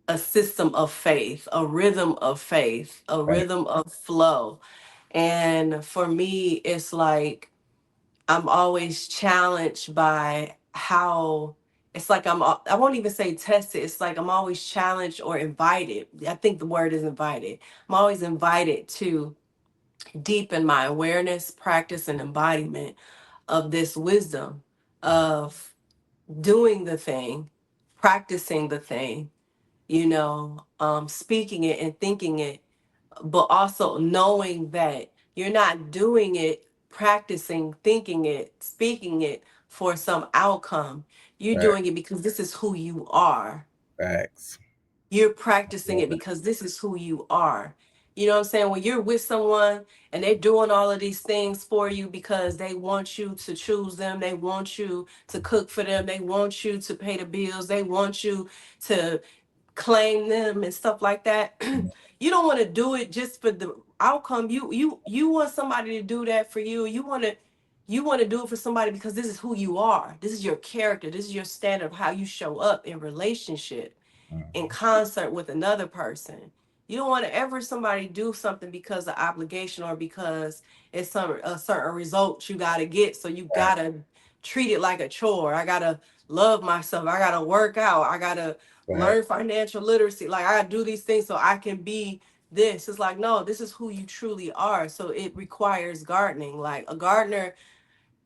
a system of faith, a rhythm of faith, a right, rhythm of flow. And for me, it's like I'm always challenged by how it's like I won't even say tested. It's like I'm always challenged or invited. I think the word is invited. I'm always invited to deepen my awareness, practice, and embodiment of this wisdom of doing the thing, practicing the thing, speaking it and thinking it, but also knowing that you're not doing it, practicing, thinking it, speaking it for some outcome. You're right. doing it because this is who you are. Facts. You're practicing Love it that. because this is who you are. You know what I'm saying? When you're with someone and they're doing all of these things for you because they want you to choose them, they want you to cook for them, they want you to pay the bills, they want you to claim them and stuff like that. Mm, You don't want to do it just for the outcome. You want somebody to do that for you. You want to do it for somebody because this is who you are. This is your character. This is your standard of how you show up in relationship, in mm, concert with another person. You don't want to ever somebody do something because of obligation or because it's a certain result you got to get. So you got right, to treat it like a chore. I got to love myself. I got to work out. I got to right. learn financial literacy. Like I got to do these things so I can be this. It's like, no, this is who you truly are. So it requires gardening. Like a gardener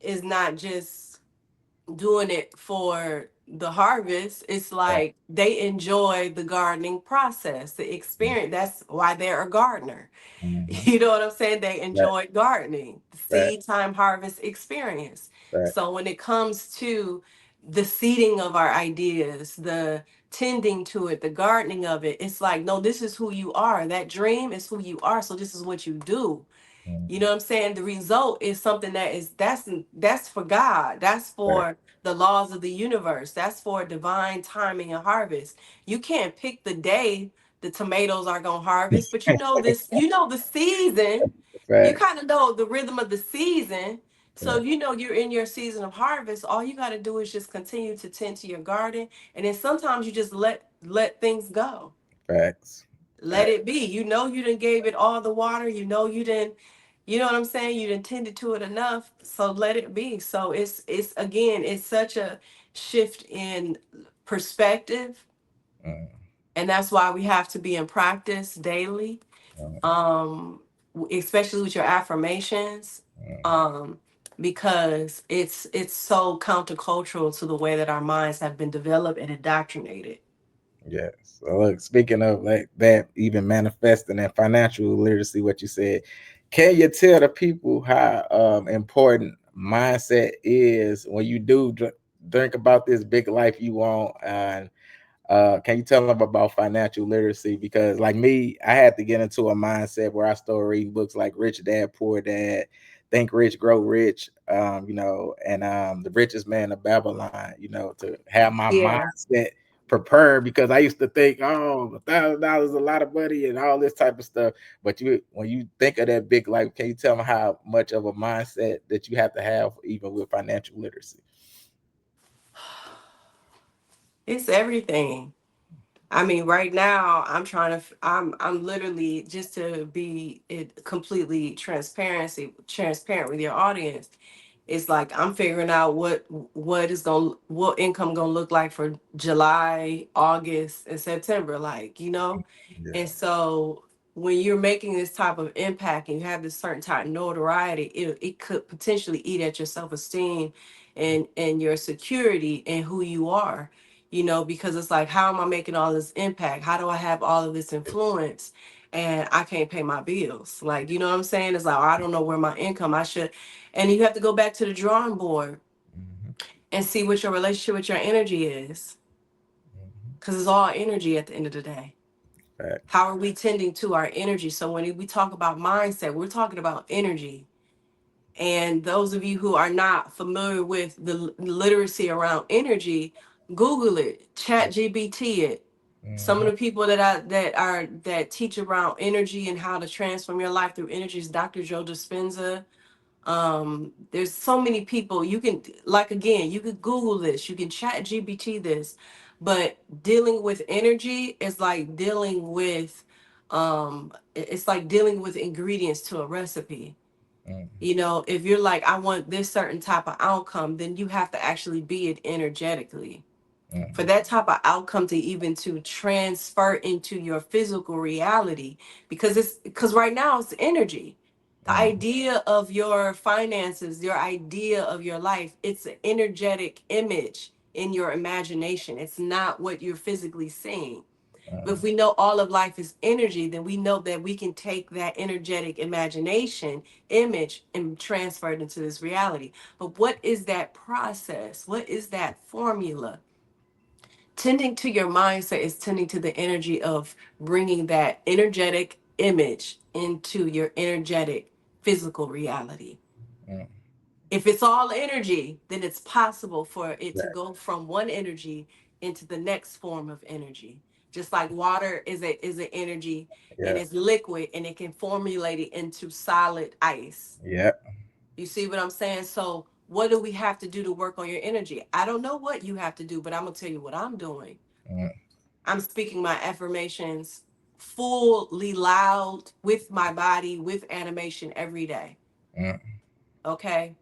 is not just doing it for the harvest. It's Right. like they enjoy the gardening process, the Mm, experience. That's why they're a gardener. mhm. You know what I'm saying? They Right, enjoy gardening, the right, seed time harvest experience. right. So when it comes to the seeding of our ideas, the tending to it, the gardening of it, it's like, no, this is who you are. That dream is who you are. So this is what you do. You know Mm, what I'm saying? The result is something that's for God. That's right. for the laws of the universe. That's for divine timing and harvest. You can't pick the day the tomatoes are going to harvest, but you know the season. You Facts. kind of know the rhythm of the season. So Right. if you know you're in your season of harvest, all you got to do is just continue to tend to your garden, and then sometimes you just let things go. Facts. Let Facts. it be. You didn't gave it all the water. You didn't, you know what I'm saying? You didn't tend to it enough. So let it be. So it's again, it's such a shift in perspective. Mm, And that's why we have to be in practice daily. mm, Especially with your affirmations. mm. Um, because it's so countercultural to the way that our minds have been developed and indoctrinated. Yes. So look, speaking of like that, even manifesting and financial literacy, what you said, can you tell the people how important mindset is when you do think about this big life you want? And can you tell them about financial literacy? Because like me, I had to get into a mindset where I started reading books like Rich Dad, Poor Dad, Think Rich, Grow Rich, and The Richest Man of Babylon, to have my Yeah. mindset prepared because I used to think, oh, $1,000 is a lot of money and all this type of stuff. But when you think of that big life, can you tell them how much of a mindset that you have to have even with financial literacy? It's everything. I mean, right now I'm literally, just to be it completely transparent with your audience. It's like I'm figuring out what income gonna look like for July, August, and September, like, Yeah. and so when you're making this type of impact and you have this certain type of notoriety, it could potentially eat at your self-esteem and your security and who you are, because it's like, how am I making all this impact? How do I have all of this influence? And I can't pay my bills. Like, you know what I'm saying? It's like, I don't know where my income I should. And you have to go back to the drawing board Mhm, and see what your relationship with your energy is. mhm. Because it's all energy at the end of the day. Facts. How are we tending to our energy? So when we talk about mindset, we're talking about energy. And those of you who are not familiar with the literacy around energy, Google it, chat GBT it. Some of Mm-hmm. the people that teach around energy and how to transform your life through energy is Dr. Joe Dispenza. There's so many people you can, like, again, you could Google this, you can chat GBT this, but dealing with energy is like dealing with it's like dealing with ingredients to a recipe. Mm-hmm. You know, if you're like, I want this certain type of outcome, then you have to actually be it energetically for Mm-hmm. that type of outcome to even to transfer into your physical reality, because right now it's energy. The Mm-hmm. idea of your finances, your idea of your life, it's an energetic image in your imagination. It's not what you're physically seeing. But if we know all of life is energy, then we know that we can take that energetic imagination image and transfer it into this reality. But what is that process? What is that formula? Tending to your mindset is tending to the energy of bringing that energetic image into your energetic physical reality. Mm-hmm. If it's all energy, then it's possible for it to Right. go from one energy into the next form of energy. Just like water is an energy and Yeah. it's liquid and it can formulate it into solid ice. Yeah. You see what I'm saying? So what do we have to do to work on your energy? I don't know what you have to do, but I'm gonna tell you what I'm doing. Mm-hmm. I'm speaking my affirmations fully loud with my body, with animation every day. Mm-hmm. Okay?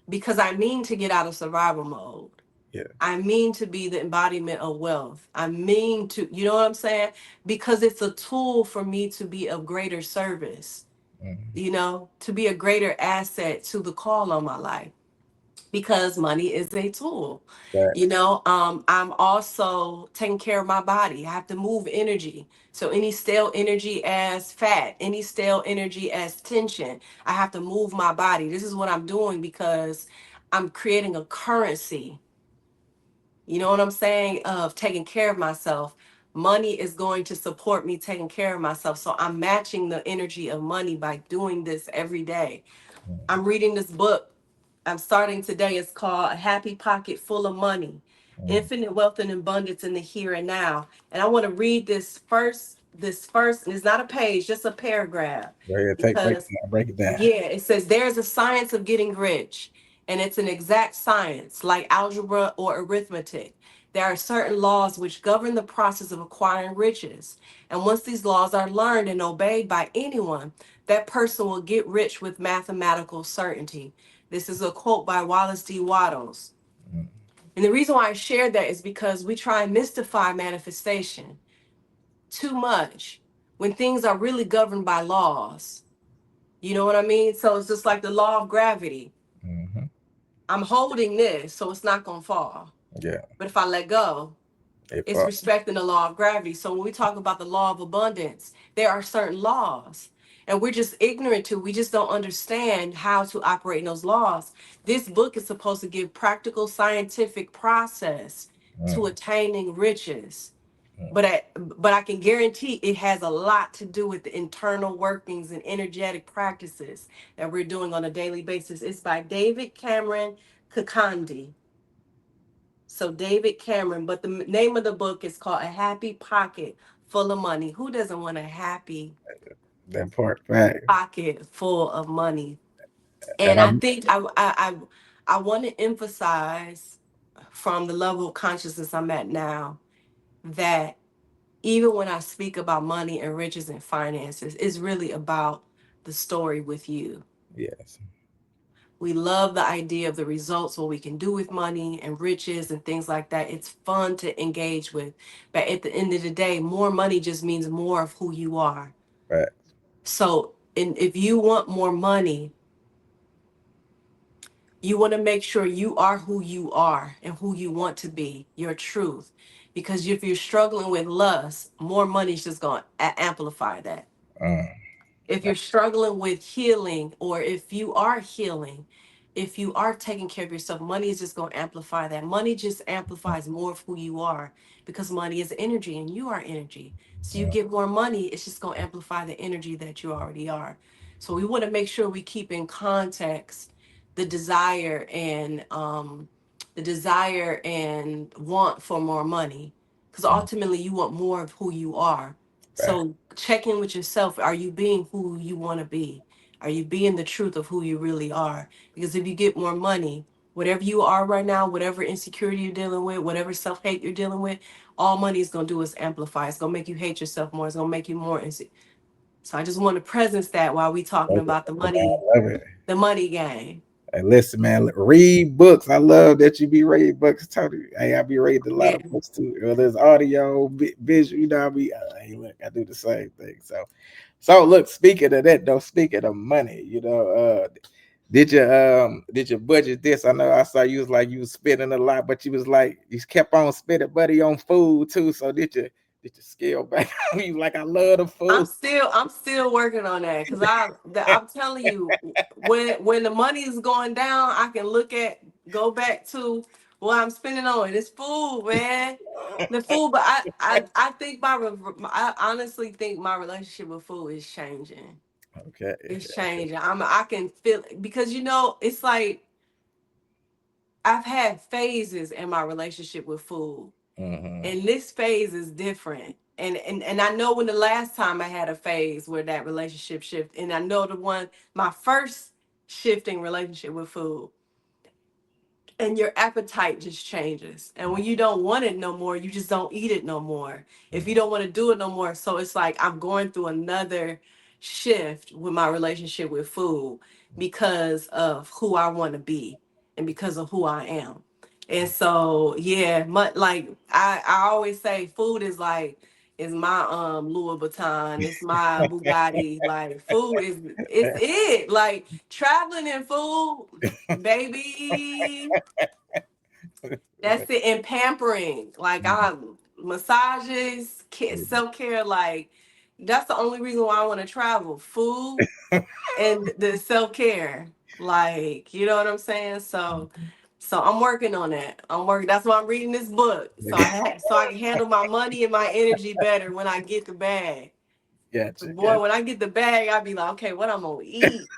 Because I mean to get out of survival mode. Yeah. I mean to be the embodiment of wealth. I mean to, you know what I'm saying? Because it's a tool for me to be of greater service, Mm-hmm. you know, to be a greater asset to the call on my life, because money is a tool. You Facts. know, I'm also taking care of my body. I have to move energy. So any stale energy as fat, any stale energy as tension, I have to move my body. This is what I'm doing because I'm creating a currency. You know what I'm saying? Of taking care of myself. Money is going to support me taking care of myself. So I'm matching the energy of money by doing this every day. I'm reading this book. I'm starting today. It's called A Happy Pocket Full of Money, Mm-hmm. Infinite Wealth and Abundance in the Here and Now. And I want to read this first, and it's not a page, just a paragraph. Go ahead. Break it Because, down. Break it down. yeah, it says there's a science of getting rich, and it's an exact science like algebra or arithmetic. There are certain laws which govern the process of acquiring riches. And once these laws are learned and obeyed by anyone, that person will get rich with mathematical certainty. This is a quote by Wallace D. Wattles. Mm-hmm. And the reason why I shared that is because we try and mystify manifestation too much when things are really governed by laws. You know what I mean? So it's just like the law of gravity. Mm-hmm. I'm holding this, so it's not going to fall. Yeah. But if I let go, It it's part. respecting the law of gravity. So when we talk about the law of abundance, there are certain laws. And we're just ignorant to, we just don't understand how to operate in those laws. This book is supposed to give practical scientific process to Mm-hmm. attaining riches. But I can guarantee it has a lot to do with the internal workings and energetic practices that we're doing on a daily basis. It's by David Cameron Kakandi. So David Cameron, but the name of the book is called A Happy Pocket Full of Money. Who doesn't want a happy That part. Facts. pocket full of money? And And I I'm. think I want to emphasize from the level of consciousness I'm at now that even when I speak about money and riches and finances, it's really about the story with you. Yes. We love the idea of the results, what we can do with money and riches and things like that. It's fun to engage with. But at the end of the day, more money just means more of who you are. Facts. So, and if you want more money, you want to make sure you are who you are and who you want to be, your truth. Because if you're struggling with lust, more money is just going to amplify that. Mm. If you're struggling with healing, or if you are healing, if you are taking care of yourself, money is just going to amplify that. Money just amplifies more of who you are because money is energy and you are energy. So you Mm, get more money, it's just going to amplify the energy that you already are. So we want to make sure we keep in context the desire and want for more money, because mm, ultimately you want more of who you are. right. So check in with yourself. Are you being who you want to be? Are you being the truth of who you really are? Because if you get more money, whatever you are right now, whatever insecurity you're dealing with, whatever self hate you're dealing with, all money is going to do is amplify. It's going to make you hate yourself more. It's going to make you more insecure. So I just want to presence that while we talking Love it. about I love it. the money game. Hey, listen, man, read books. I love that you be reading books, Tony. Hey, I be reading a lot Yeah. of books too. Whether it's audio, visual, you know, hey, look, I do the same thing. So look, speaking of that, though, speaking of money, did you budget this? I know I saw you was spending a lot, but you was like you kept on spending money on food too. So did you scale back? You like I love the food. I'm still working on that because I'm telling you, when the money is going down, I can go back to what I'm spending on. It's food, man. The food, but I think I honestly think my relationship with food is changing. Okay. It's changing. I can feel it because it's like I've had phases in my relationship with food, Hmm. and this phase is different. And I know when the last time I had a phase where that relationship shift, and I know my first shifting relationship with food, and your appetite just changes. And when you don't want it no more, you just don't eat it no more. If you don't want to do it no more, so it's like I'm going through another shift with my relationship with food because of who I want to be and because of who I am. And so yeah, like I always say, food is my Louis Vuitton, it's my Bugatti. Like food is it. Like traveling and food, baby, that's it. And pampering, like I massages, self care, like that's the only reason why I want to travel. Food and the self care, like you know what I'm saying. So I'm working on that. I'm working. That's why I'm reading this book. So I can handle my money and my energy better when I get the bag. Gotcha, Boy, gotcha. when I get the bag, I be like, okay, what I'm gonna eat?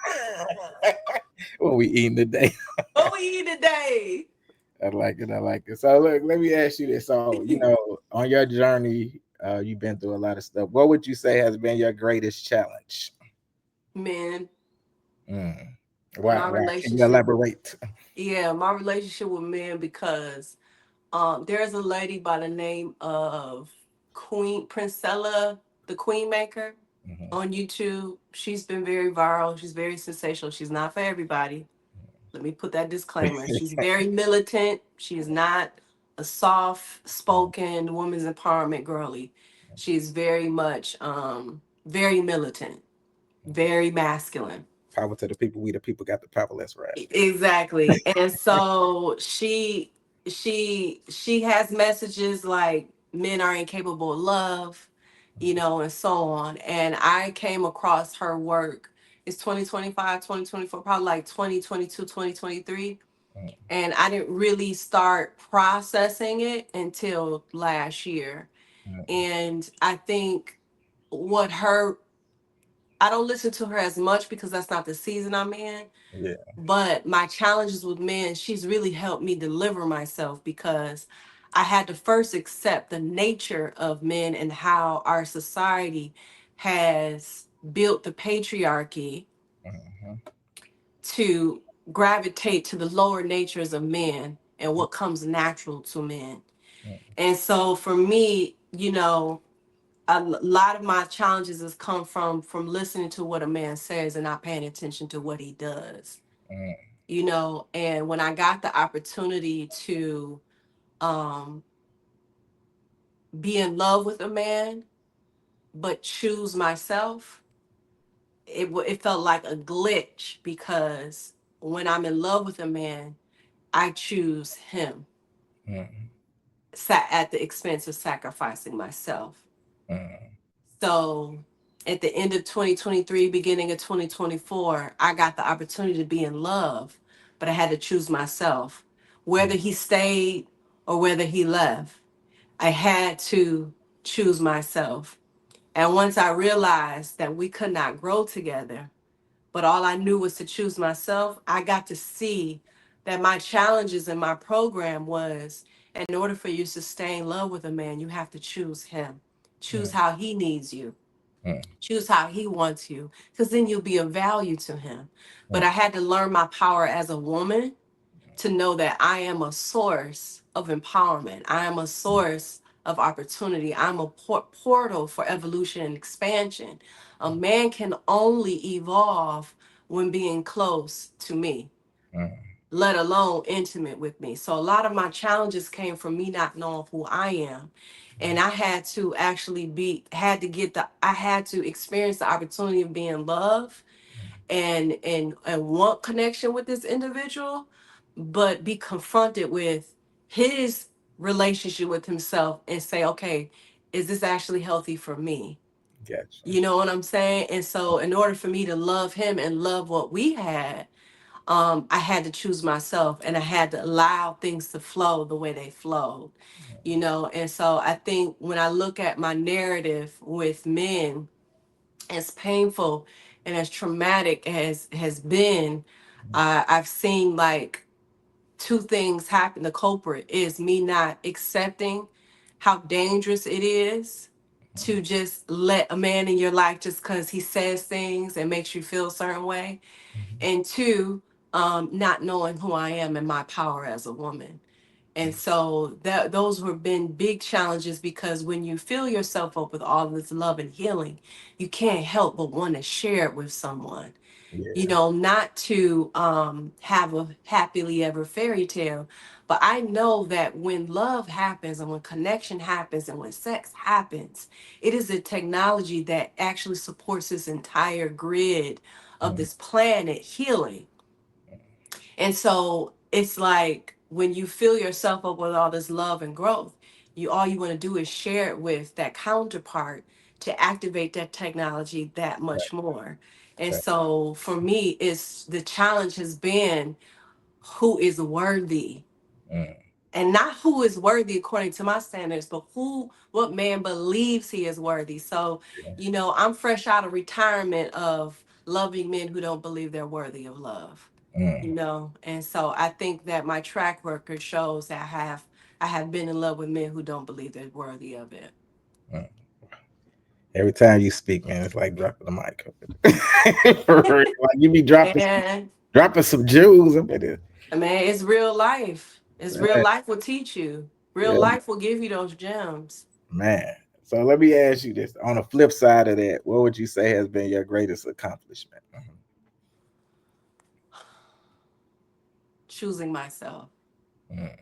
What we eating today? What we eat today? I like it. I like it. So look, let me ask you this. So, on your journey, you've been through a lot of stuff. What would you say has been your greatest challenge? Man, Mm. Why? my Why? Can you relationship. elaborate? Yeah, my relationship with men because there's a lady by the name of Queen Princella, the Queen Maker, Mhm. on YouTube. She's been very viral. She's very sensational. She's not for everybody. Let me put that disclaimer. She's very militant. She is not a soft spoken women's empowerment girly. She's very much very militant, very masculine. Power to the people. We the people got the power. Let's ride. Exactly. And so she has messages like men are incapable of love, and so on. And I came across her work. It's 2025, 2024, probably like 2022, 2023. Mm, And I didn't really start processing it until last year. mm, And I think what her I don't listen to her as much because that's not the season I'm in, yeah. but my challenges with men, she's really helped me deliver myself because I had to first accept the nature of men and how our society has built the patriarchy Mhm, to gravitate to the lower natures of men and what comes natural to men. mm, And so for me, a lot of my challenges has come from listening to what a man says and not paying attention to what he does. mm, And when I got the opportunity to um be in love with a man but choose myself, it felt like a glitch because when I'm in love with a man, I choose him mm, at the expense of sacrificing myself. mm, So at the end of 2023, beginning of 2024, I got the opportunity to be in love, but I had to choose myself. Whether he stayed or whether he left, I had to choose myself. And once I realized that we could not grow together, but all I knew was to choose myself, I got to see that my challenges in my program was, in order for you to sustain love with a man, you have to choose him. Choose mm, how he needs you. mm, Choose how he wants you, because then you'll be of value to him. But mm, I had to learn my power as a woman to know that I am a source of empowerment. I am a source of opportunity. I'm a portal for evolution and expansion. A man can only evolve when being close to me, mm, let alone intimate with me. So a lot of my challenges came from me not knowing who I am. And I had to actually I had to experience the opportunity of being loved and want connection with this individual, but be confronted with his relationship with himself and say, okay, is this actually healthy for me? gotcha. You know what I'm saying? And so in order for me to love him and love what we had, I had to choose myself, and I had to allow things to flow the way they flowed, you know? And so I think when I look at my narrative with men, as painful and as traumatic as has been, I've seen like two things happen. The culprit is me not accepting how dangerous it is to just let a man in your life just because he says things and makes you feel a certain way, and two, not knowing who I am and my power as a woman. And so that those have been big challenges, because when you fill yourself up with all this love and healing, you can't help but want to share it with someone. You Yeah. know, not to have a happily ever fairy tale, but I know that when love happens and when connection happens and when sex happens, it is a technology that actually supports this entire grid of Mm, this planet healing. And so it's like when you fill yourself up with all this love and growth, you all you want to do is share it with that counterpart to activate that technology that right, much more. And right. so for me, it's the challenge has been who is worthy, Mm, and not who is worthy according to my standards, but who what man believes he is worthy. So, yeah. you know, I'm fresh out of retirement of loving men who don't believe they're worthy of love. You Mm, know, and so I think that my track record shows that I have been in love with men who don't believe they're worthy of it. mm. Every time you speak, man, it's like dropping the mic. For real. Like you be And dropping some jewels up in it. man, it's real life. It's real Right. life will teach you. Real Yeah, life will give you those gems. man. So let me ask you this. On the flip side of that, what would you say has been your greatest accomplishment? Choosing myself. Mm,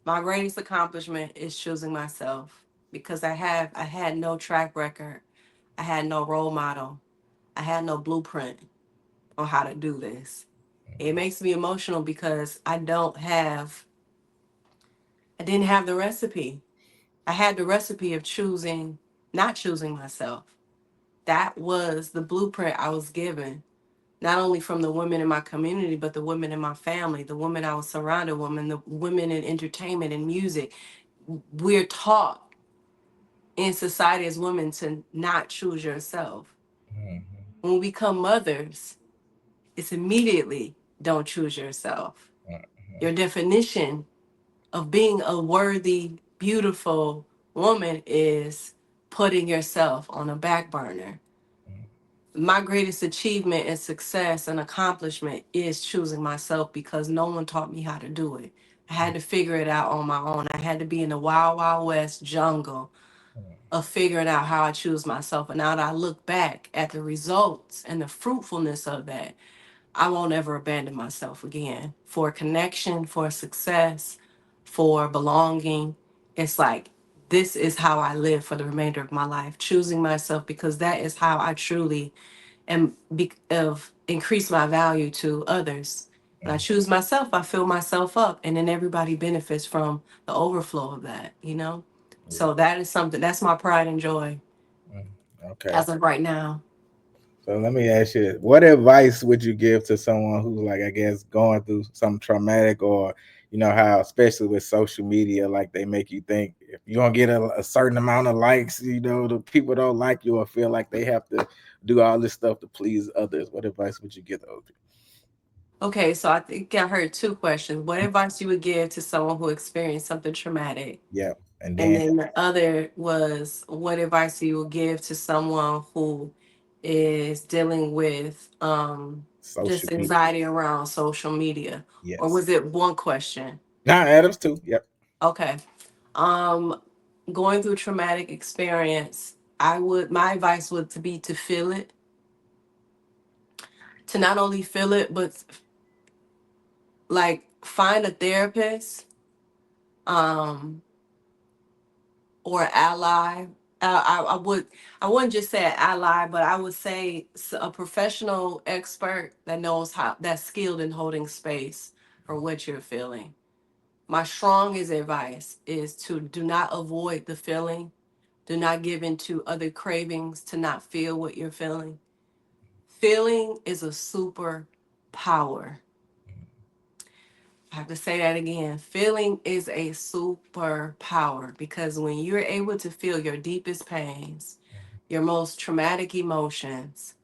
My greatest accomplishment is choosing myself, because I had no track record. I had no role model. I had no blueprint on how to do this. It makes me emotional because I didn't have the recipe. I had the recipe of choosing, not choosing myself. That was the blueprint I was given, not only from the women in my community, but the women in my family, the women I was surrounded with, the women in entertainment and music. We're taught in society as women to not choose yourself. mm, When we become mothers, it's immediately don't choose yourself. mm, Your definition of being a worthy, beautiful woman is putting yourself on a back burner. mm, My greatest achievement and success and accomplishment is choosing myself, because no one taught me how to do it. I had to figure it out on my own. I had to be in the wild, wild west jungle mm, of figuring out how I choose myself. And now that I look back at the results and the fruitfulness of that, I won't ever abandon myself again for connection, for success, for belonging. It's like, this is how I live for the remainder of my life, choosing myself, because that is how I truly of increase my value to others. When I mm. choose myself, I fill myself up, and then everybody benefits from the overflow of that, you know? Yeah. So that is something that's my pride and joy Mm. Okay. as of right now. So let me ask you, what advice would you give to someone who's like, I guess, going through something traumatic, or you know how, especially with social media, like they make you think if you're gonna get a certain amount of likes, you know, the people don't like you or feel like they have to do all this stuff to please others. What advice would you give those people? Okay, so I think I heard two questions. What advice you would give to someone who experienced something traumatic? Yeah, and And then then the other was what advice you would give to someone who is dealing with social just media. anxiety around social media? Or Yes. was it one question? Nah, Adams too. Yep. Okay. Um Going through traumatic experience, my advice would to be to feel it, to not only feel it, but like find a therapist, um, or ally. I wouldn't just say an ally, but I would say a professional expert that knows how that's skilled in holding space for what you're feeling. My strongest advice is to do not avoid the feeling, do not give in to other cravings to not feel what you're feeling. Feeling is a super power. I have to say that again. Feeling is a superpower because when you're able to feel your deepest pains, your most traumatic emotions,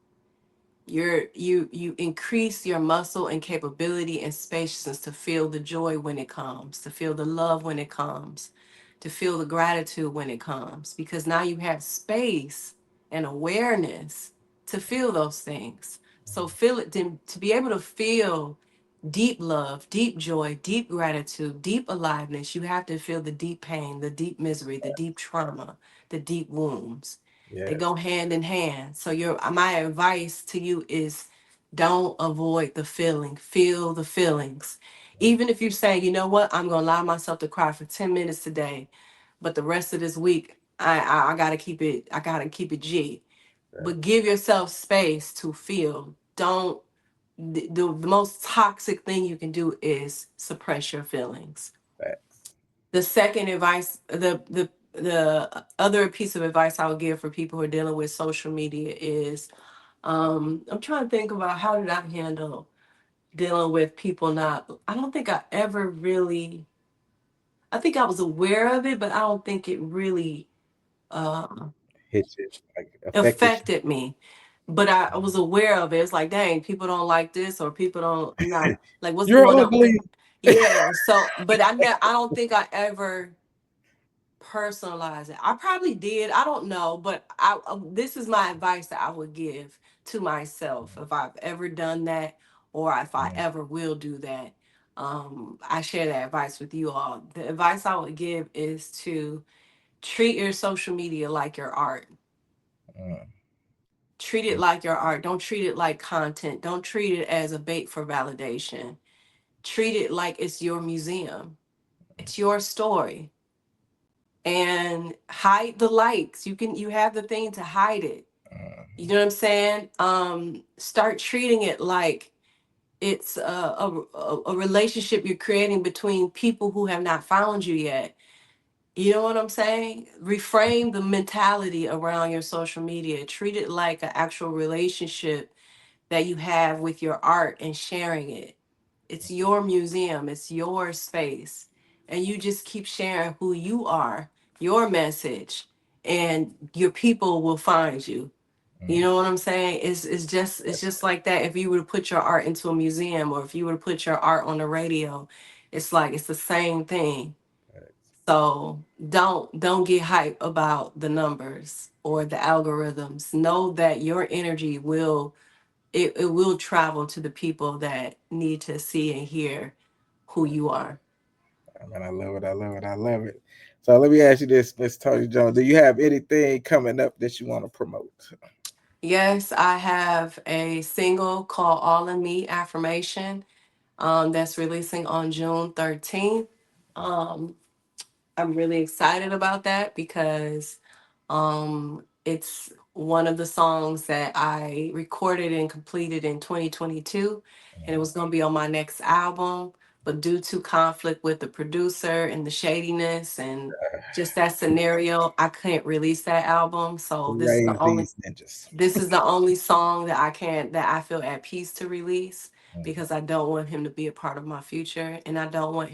you increase your muscle and capability and spaciousness to feel the joy when it comes, to feel the love when it comes, to feel the gratitude when it comes, because now you have space and awareness to feel those things. So feel it to be able to feel deep love, deep joy, deep gratitude, deep aliveness. You have to feel the deep pain, the deep misery, the deep trauma, the deep wounds. They Yes. go hand in hand. So your my advice to you is don't avoid the feeling. Feel the feelings. Even if you're saying, you know what, I'm gonna allow myself to cry for 10 minutes today, but the rest of this week I gotta keep it, I gotta keep it G. Right. But give yourself space to feel. Don't the most toxic thing you can do is suppress your feelings. Facts. The second advice, the other piece of advice I would give for people who are dealing with social media is I'm trying to think about how did I handle dealing with people not. I don't think I ever really. I think I was aware of it, but I don't think it really um, Hit you, like affected you. affected me. But I was aware of it. It's like, dang, people don't like this, or people don't not like what's You're going on. ugly. Yeah. So, but I don't think I ever personalize it. I probably did. I don't know, but this is my advice that I would give to myself if I've ever done that, or if I Mm, ever will do that. I share that advice with you all. The advice I would give is to treat your social media like your art. mm, Treat it mm, like your art. Don't treat it like content. Don't treat it as a bait for validation. Treat it like it's your museum. It's your story. And hide the likes. You have the thing to hide it. You mm, know what I'm saying? Start treating it like it's a relationship you're creating between people who have not found you yet. You know what I'm saying? Reframe the mentality around your social media. Treat it like an actual relationship that you have with your art and sharing it. It's your museum, it's your space. And you just keep sharing who you are, your message, and your people will find you. You mm. know what I'm saying? It's just like that. If you were to put your art into a museum or if you were to put your art on the radio, it's like it's the same thing. Facts. So don't get hype about the numbers or the algorithms. Know that your energy it will travel to the people that need to see and hear who you are. I mean, I love it. I love it. I love it. So let me ask you this, Miss Tony Jones. Do you have anything coming up that you want to promote? Yes, I have a single called All in Me Affirmation that's releasing on June 13th. Um, I'm really excited about that because it's one of the songs that I recorded and completed in 2022, and it was going to be on my next album. but due to conflict with the producer and the shadiness and just that scenario, I couldn't release that album. So Raise these ninjas. this is the only song that I feel at peace to release, Mm, because I don't want him to be a part of my future, and I don't want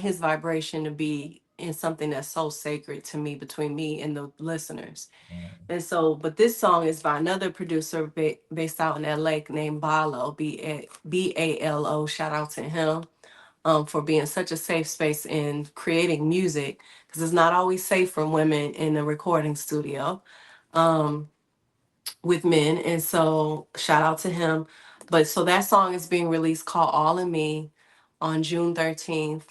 his vibration to be in something that's so sacred to me, between me and the listeners. mm, And so, but this song is by another producer based out in LA named Balo, Balo. Shout out to him, for being such a safe space in creating music, because it's not always safe for women in a recording studio. Um, with men. And so shout out to him. But so that song is being released, called All in Me, on June 13th,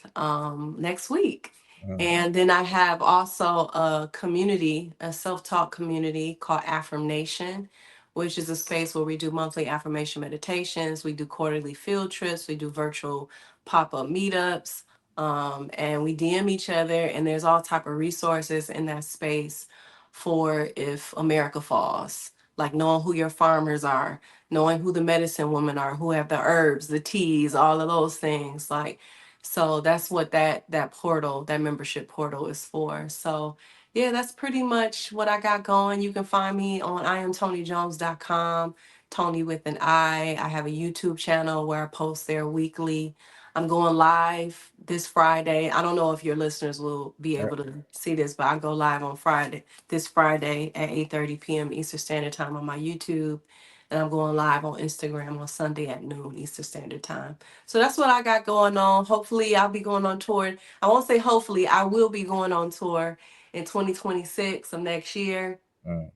next week. mm, And then I have also a community, a self-taught community called Affirmation, which is a space where we do monthly affirmation meditations, we do quarterly field trips, we do virtual pop-up meetups, and we DM each other, and there's all type of resources in that space for if America falls, like knowing who your farmers are, knowing who the medicine women are, who have the herbs, the teas, all of those things. Like, so that's what that portal, that membership portal is for. So yeah, that's pretty much what I got going. You can find me on iamtonyjones.com, Tony with an I. I have a YouTube channel where I post there weekly. I'm going live this Friday. I don't know if your listeners will be mm. able to see this, but I go live on Friday, this Friday at 8:30 p.m. Eastern Standard Time on my YouTube. And I'm going live on Instagram on Sunday at noon Eastern Standard Time. So that's what I got going on. Hopefully, I'll be going on tour. I won't say hopefully, I will be going on tour in 2026 of next year, Mm.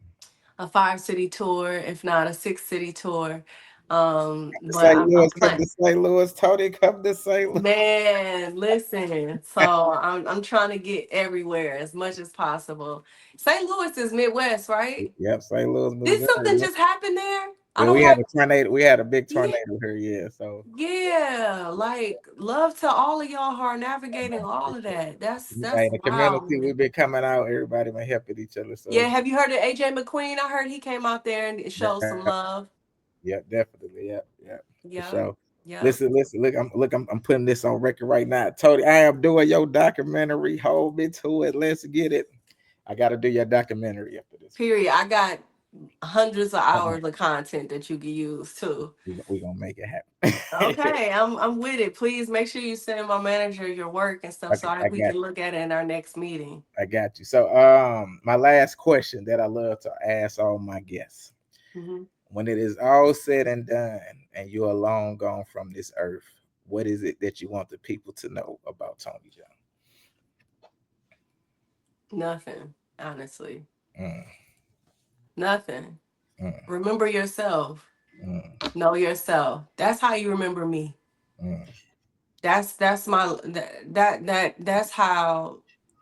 a 5 city tour, if not a 6 city tour. But St. I'm Louis, come planning. to St. Louis. Tony, come to St. Louis. Man, listen. So I'm trying to get everywhere as much as possible. St. Louis is Midwest, right? Yep, St. Louis, Did Missouri. something Yep. just happen there? I Yeah, don't we had like. a tornado. We had a big Yeah, tornado here. Yeah, so yeah. Like, love to all of y'all who are navigating all of that. That's hey, the wild, community, man. we've been coming out. Everybody been helping each other. So Yeah, have you heard of AJ McQueen? I heard he came out there and showed yeah, some love. yeah, definitely, yeah, yeah, for Yep. sure. Yep. Listen. I'm putting this on record right now. Tony, I am doing your documentary. Hold me to it. Let's get it. I got to do your documentary after this Period. I got hundreds of one. hours of content that you can use too. We gonna make it happen. Okay, I'm with it. Please make sure you send my manager your work and stuff so Okay, I we got can look at it in our next meeting. I got you. So my last question that I love to ask all my guests. Hmm. When it is all said and done and you're long gone from this earth, what is it that you want the people to know about Tony Jones? Nothing, honestly. Mm, Nothing. mm, Remember yourself. mm, Know yourself. That's how you remember me. mm. That's my that's how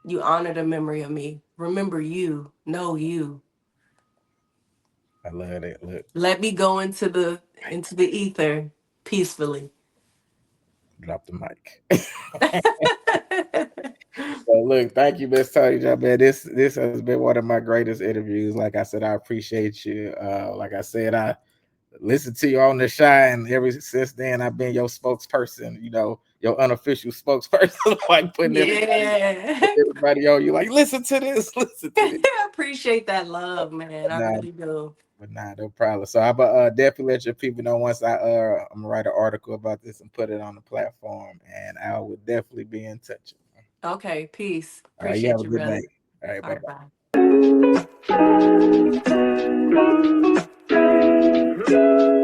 you honor the memory of me. Remember you. Know you. I love that. Look, Let me go into the ether peacefully. drop the mic. So look, thank you, Miss Tony Jones, man. This has been one of my greatest interviews. Like I said, I appreciate you. Like I said, I listen to you on the shine. Ever since then, I've been your spokesperson. Your unofficial spokesperson, like Yeah. everybody on you. Like, listen to this, listen to this. I appreciate that love, man. But I nah, really do. no problem. So I definitely let your people know once I'm gonna write an article about this and put it on the platform, and I will definitely be in touch. Okay, peace. All right, you have Appreciate a you, good day. brother. All right, All bye right, bye. bye.